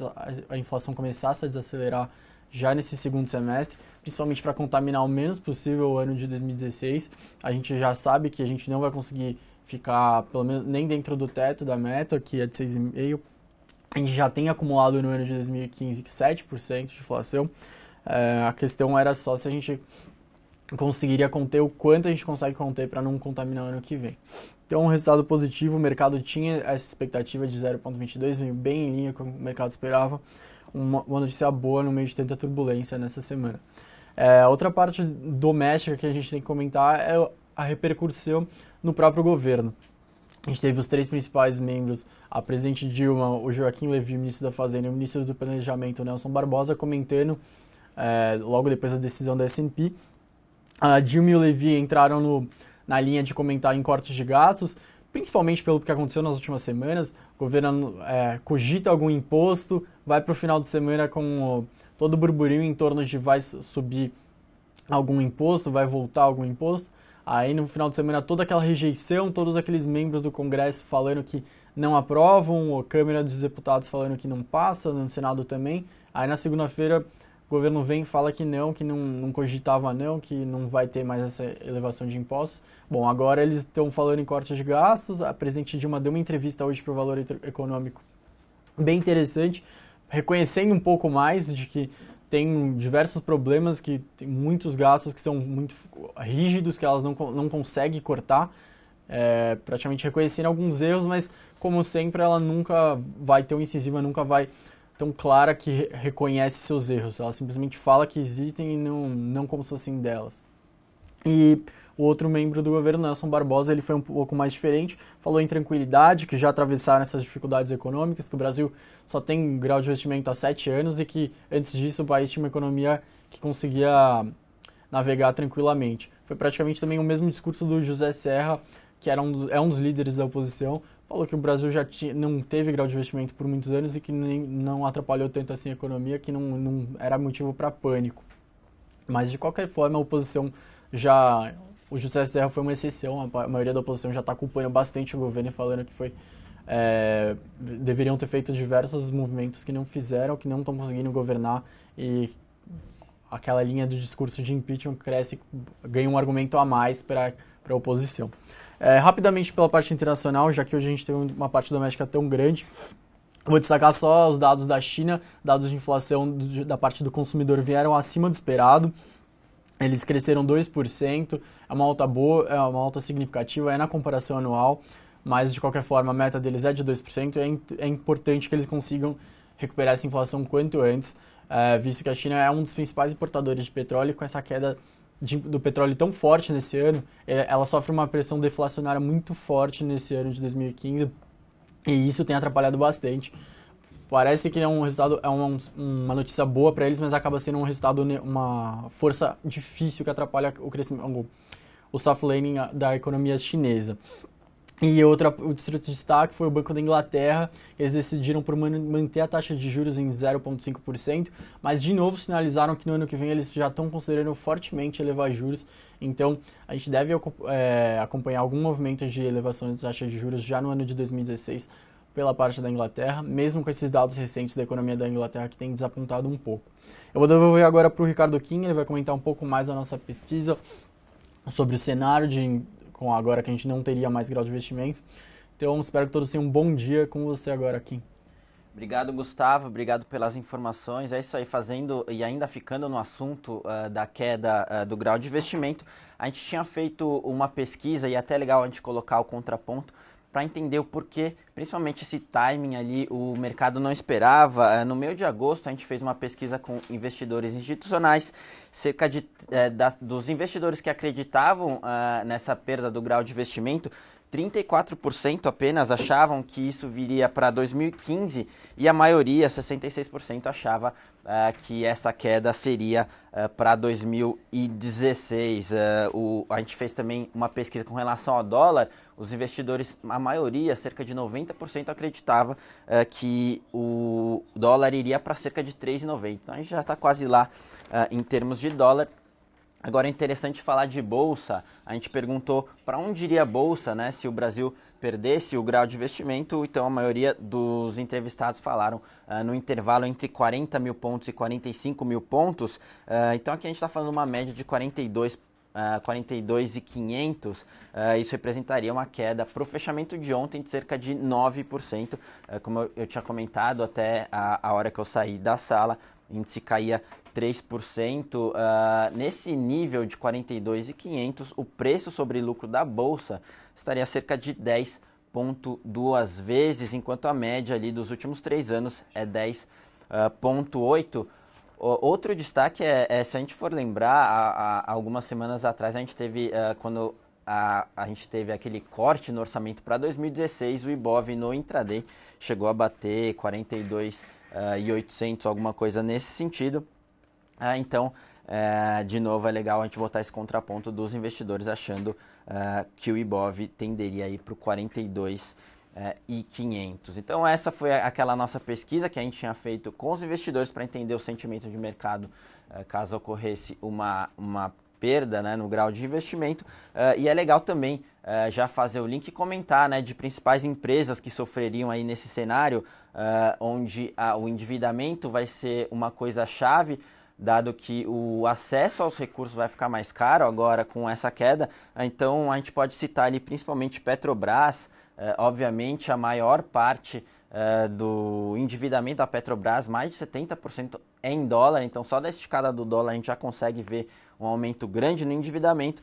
a inflação começasse a desacelerar já nesse segundo semestre, principalmente para contaminar o menos possível o ano de 2016. A gente já sabe que a gente não vai conseguir ficar, pelo menos, nem dentro do teto da meta, que é de 6,5%. A gente já tem acumulado no ano de 2015 7% de inflação. A questão era só se a gente conseguiria conter o quanto a gente consegue conter para não contaminar o ano que vem. Então, um resultado positivo, o mercado tinha essa expectativa de 0,22, veio bem em linha com o que o mercado esperava. Uma notícia boa no meio de tanta turbulência nessa semana. Outra parte doméstica que a gente tem que comentar é a repercussão no próprio governo. A gente teve os três principais membros, a presidente Dilma, o Joaquim Levy, ministro da Fazenda, e o ministro do Planejamento, o Nelson Barbosa, comentando, logo depois da decisão da S&P. A Dilma e o Levy entraram na linha de comentar em cortes de gastos, principalmente pelo que aconteceu nas últimas semanas. O governo cogita algum imposto, vai para o final de semana com todo o burburinho em torno de vai subir algum imposto, vai voltar algum imposto. Aí no final de semana toda aquela rejeição, todos aqueles membros do Congresso falando que não aprovam, a Câmara dos Deputados falando que não passa, no Senado também. Aí na segunda-feira o governo vem e fala que não cogitava não, que não vai ter mais essa elevação de impostos. Bom, agora eles estão falando em cortes de gastos. A presidente Dilma deu uma entrevista hoje para o Valor Econômico bem interessante, reconhecendo um pouco mais de que tem diversos problemas, que tem muitos gastos que são muito rígidos, que elas não conseguem cortar, praticamente reconhecendo alguns erros, mas como sempre ela nunca vai tão incisiva, nunca vai tão clara que reconhece seus erros. Ela simplesmente fala que existem e não como se fossem delas. E o outro membro do governo, Nelson Barbosa, ele foi um pouco mais diferente, falou em tranquilidade, que já atravessaram essas dificuldades econômicas, que o Brasil só tem grau de investimento há 7 anos e que antes disso o país tinha uma economia que conseguia navegar tranquilamente. Foi praticamente também o mesmo discurso do José Serra, que é um dos líderes da oposição, falou que o Brasil já não teve grau de investimento por muitos anos e que não atrapalhou tanto assim a economia, que não era motivo para pânico. Mas de qualquer forma a oposição o José Serra foi uma exceção, a maioria da oposição já está culpando bastante o governo e falando que deveriam ter feito diversos movimentos que não fizeram, que não estão conseguindo governar, e aquela linha do discurso de impeachment cresce, ganha um argumento a mais para a oposição. Rapidamente pela parte internacional, já que hoje a gente tem uma parte doméstica tão grande, vou destacar só os dados da China. Dados de inflação da parte do consumidor vieram acima do esperado. Eles cresceram 2%, é uma alta boa, é uma alta significativa, na comparação anual, mas de qualquer forma a meta deles é de 2%, e é importante que eles consigam recuperar essa inflação quanto antes, visto que a China é um dos principais importadores de petróleo, e com essa queda do petróleo tão forte nesse ano, ela sofre uma pressão deflacionária muito forte nesse ano de 2015, e isso tem atrapalhado bastante. Parece que é um resultado, uma notícia boa para eles, mas acaba sendo um resultado, uma força difícil que atrapalha o crescimento, o soft landing da economia chinesa. E o outro destaque foi o Banco da Inglaterra. Eles decidiram por manter a taxa de juros em 0,5%, mas de novo sinalizaram que no ano que vem eles já estão considerando fortemente elevar juros. Então a gente deve acompanhar algum movimento de elevação da taxa de juros já no ano de 2016, pela parte da Inglaterra, mesmo com esses dados recentes da economia da Inglaterra que tem desapontado um pouco. Eu vou devolver agora para o Ricardo Kim, ele vai comentar um pouco mais da nossa pesquisa sobre o cenário com agora que a gente não teria mais grau de investimento. Então, espero que todos tenham um bom dia com você agora, Kim. Obrigado, Gustavo. Obrigado pelas informações. É isso aí, fazendo e ainda ficando no assunto da queda do grau de investimento. A gente tinha feito uma pesquisa, e é até legal a gente colocar o contraponto, para entender o porquê, principalmente esse timing ali, o mercado não esperava. No meio de agosto, a gente fez uma pesquisa com investidores institucionais, cerca dos investidores que acreditavam nessa perda do grau de investimento, 34% apenas achavam que isso viria para 2015 e a maioria, 66%, achava que essa queda seria para 2016. A gente fez também uma pesquisa com relação ao dólar. Os investidores, a maioria, cerca de 90%, acreditava que o dólar iria para cerca de 3,90. Então a gente já está quase lá em termos de dólar. Agora é interessante falar de bolsa. A gente perguntou para onde iria a bolsa, né, se o Brasil perdesse o grau de investimento. Então a maioria dos entrevistados falaram no intervalo entre 40 mil pontos e 45 mil pontos. Então aqui a gente está falando uma média de 42.500, isso representaria uma queda para o fechamento de ontem de cerca de 9%. Como eu tinha comentado até a hora que eu saí da sala, o índice caía 3%. Nesse nível de 42.500, o preço sobre lucro da Bolsa estaria cerca de 10,2 vezes, enquanto a média ali dos últimos 3 anos é 10,8. Outro destaque se a gente for lembrar, há algumas semanas atrás a gente teve, quando a gente teve aquele corte no orçamento para 2016, o Ibov no intraday chegou a bater 42.800, alguma coisa nesse sentido. Então, de novo, é legal a gente botar esse contraponto dos investidores achando que o Ibov tenderia aí para o 42.500. Então, essa foi aquela nossa pesquisa que a gente tinha feito com os investidores para entender o sentimento de mercado caso ocorresse uma perda, né, no grau de investimento. E é legal também já fazer o link e comentar, né, de principais empresas que sofreriam aí nesse cenário, onde o endividamento vai ser uma coisa chave, dado que o acesso aos recursos vai ficar mais caro agora com essa queda. Então a gente pode citar ali principalmente Petrobras. Obviamente a maior parte do endividamento da Petrobras, mais de 70% é em dólar, então só da esticada do dólar a gente já consegue ver um aumento grande no endividamento.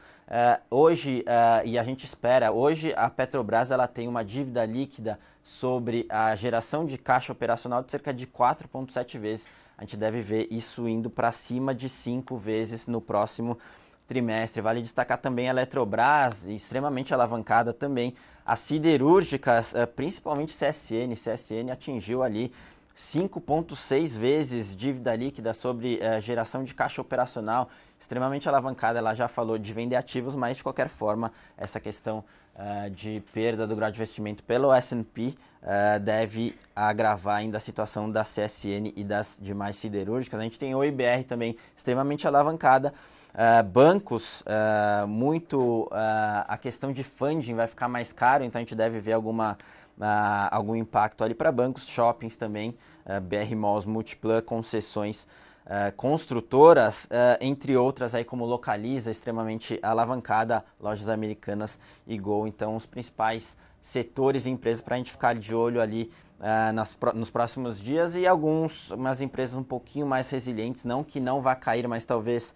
Hoje, e a gente espera, hoje a Petrobras ela tem uma dívida líquida sobre a geração de caixa operacional de cerca de 4,7 vezes. A gente deve ver isso indo para cima de 5 vezes no próximo trimestre. Vale destacar também a Eletrobras, extremamente alavancada também. As siderúrgicas, principalmente CSN atingiu ali 5,6 vezes dívida líquida sobre geração de caixa operacional, extremamente alavancada. Ela já falou de vender ativos, mas de qualquer forma, essa questão de perda do grau de investimento pelo S&P deve agravar ainda a situação da CSN e das demais siderúrgicas. A gente tem o IBR também extremamente alavancada. Bancos, a questão de funding vai ficar mais caro, então a gente deve ver algum impacto ali para bancos, shoppings também, BR Malls, Multiplan, concessões, construtoras, entre outras aí como Localiza, extremamente alavancada, Lojas Americanas e Gol. Então os principais setores e empresas para a gente ficar de olho ali nos próximos dias, e umas empresas um pouquinho mais resilientes, não que não vá cair, mas talvez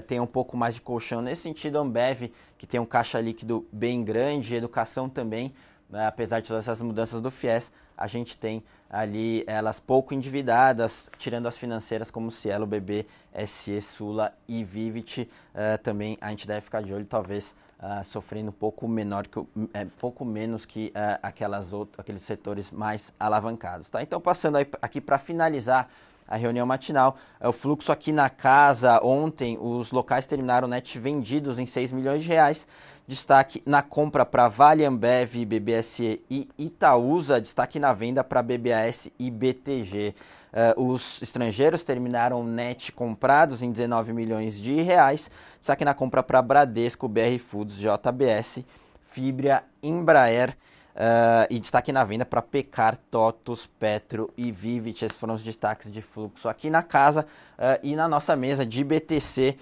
tenha um pouco mais de colchão nesse sentido. Ambev, que tem um caixa líquido bem grande, Educação também, apesar de todas essas mudanças do FIES, a gente tem ali elas pouco endividadas, tirando as financeiras como Cielo, BB, SE, Sula e Vivit. Também a gente deve ficar de olho, talvez sofrendo pouco menos que aqueles setores mais alavancados. Tá? Então, passando aqui para finalizar a reunião matinal, o fluxo aqui na casa ontem, os locais terminaram net vendidos em 6 milhões de reais. Destaque na compra para Vale, Ambev, BBSE e Itaúsa. Destaque na venda para BBAS e BTG. Os estrangeiros terminaram net comprados em 19 milhões de reais. Destaque na compra para Bradesco, BR Foods, JBS, Fibria, Embraer E destaque na venda para Peccar, TOTVS, Petro e Vivit. Esses foram os destaques de fluxo aqui na casa. E na nossa mesa de BTC,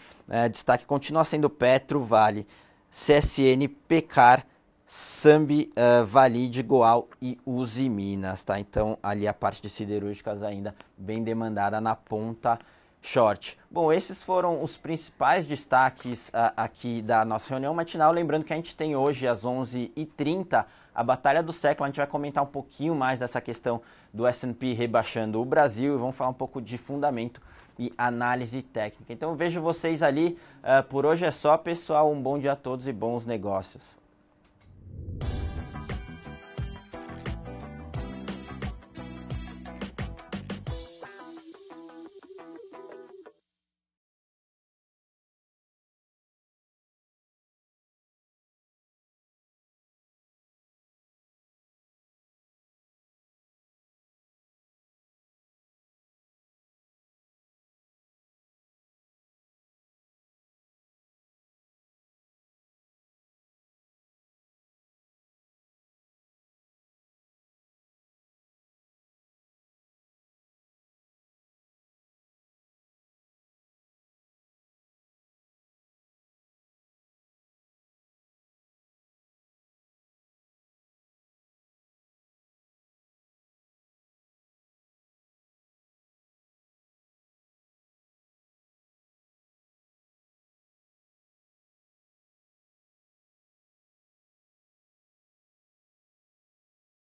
destaque continua sendo Petro, Vale, CSN, Peccar, Sambi, Valide, Goal e Uzi Minas, tá? Então ali a parte de siderúrgicas ainda bem demandada na ponta short. Bom, esses foram os principais destaques aqui da nossa reunião matinal. Lembrando que a gente tem hoje às 11h30 a Batalha do Século. A gente vai comentar um pouquinho mais dessa questão do S&P rebaixando o Brasil e vamos falar um pouco de fundamento e análise técnica. Então vejo vocês ali. Por hoje é só, pessoal. Um bom dia a todos e bons negócios.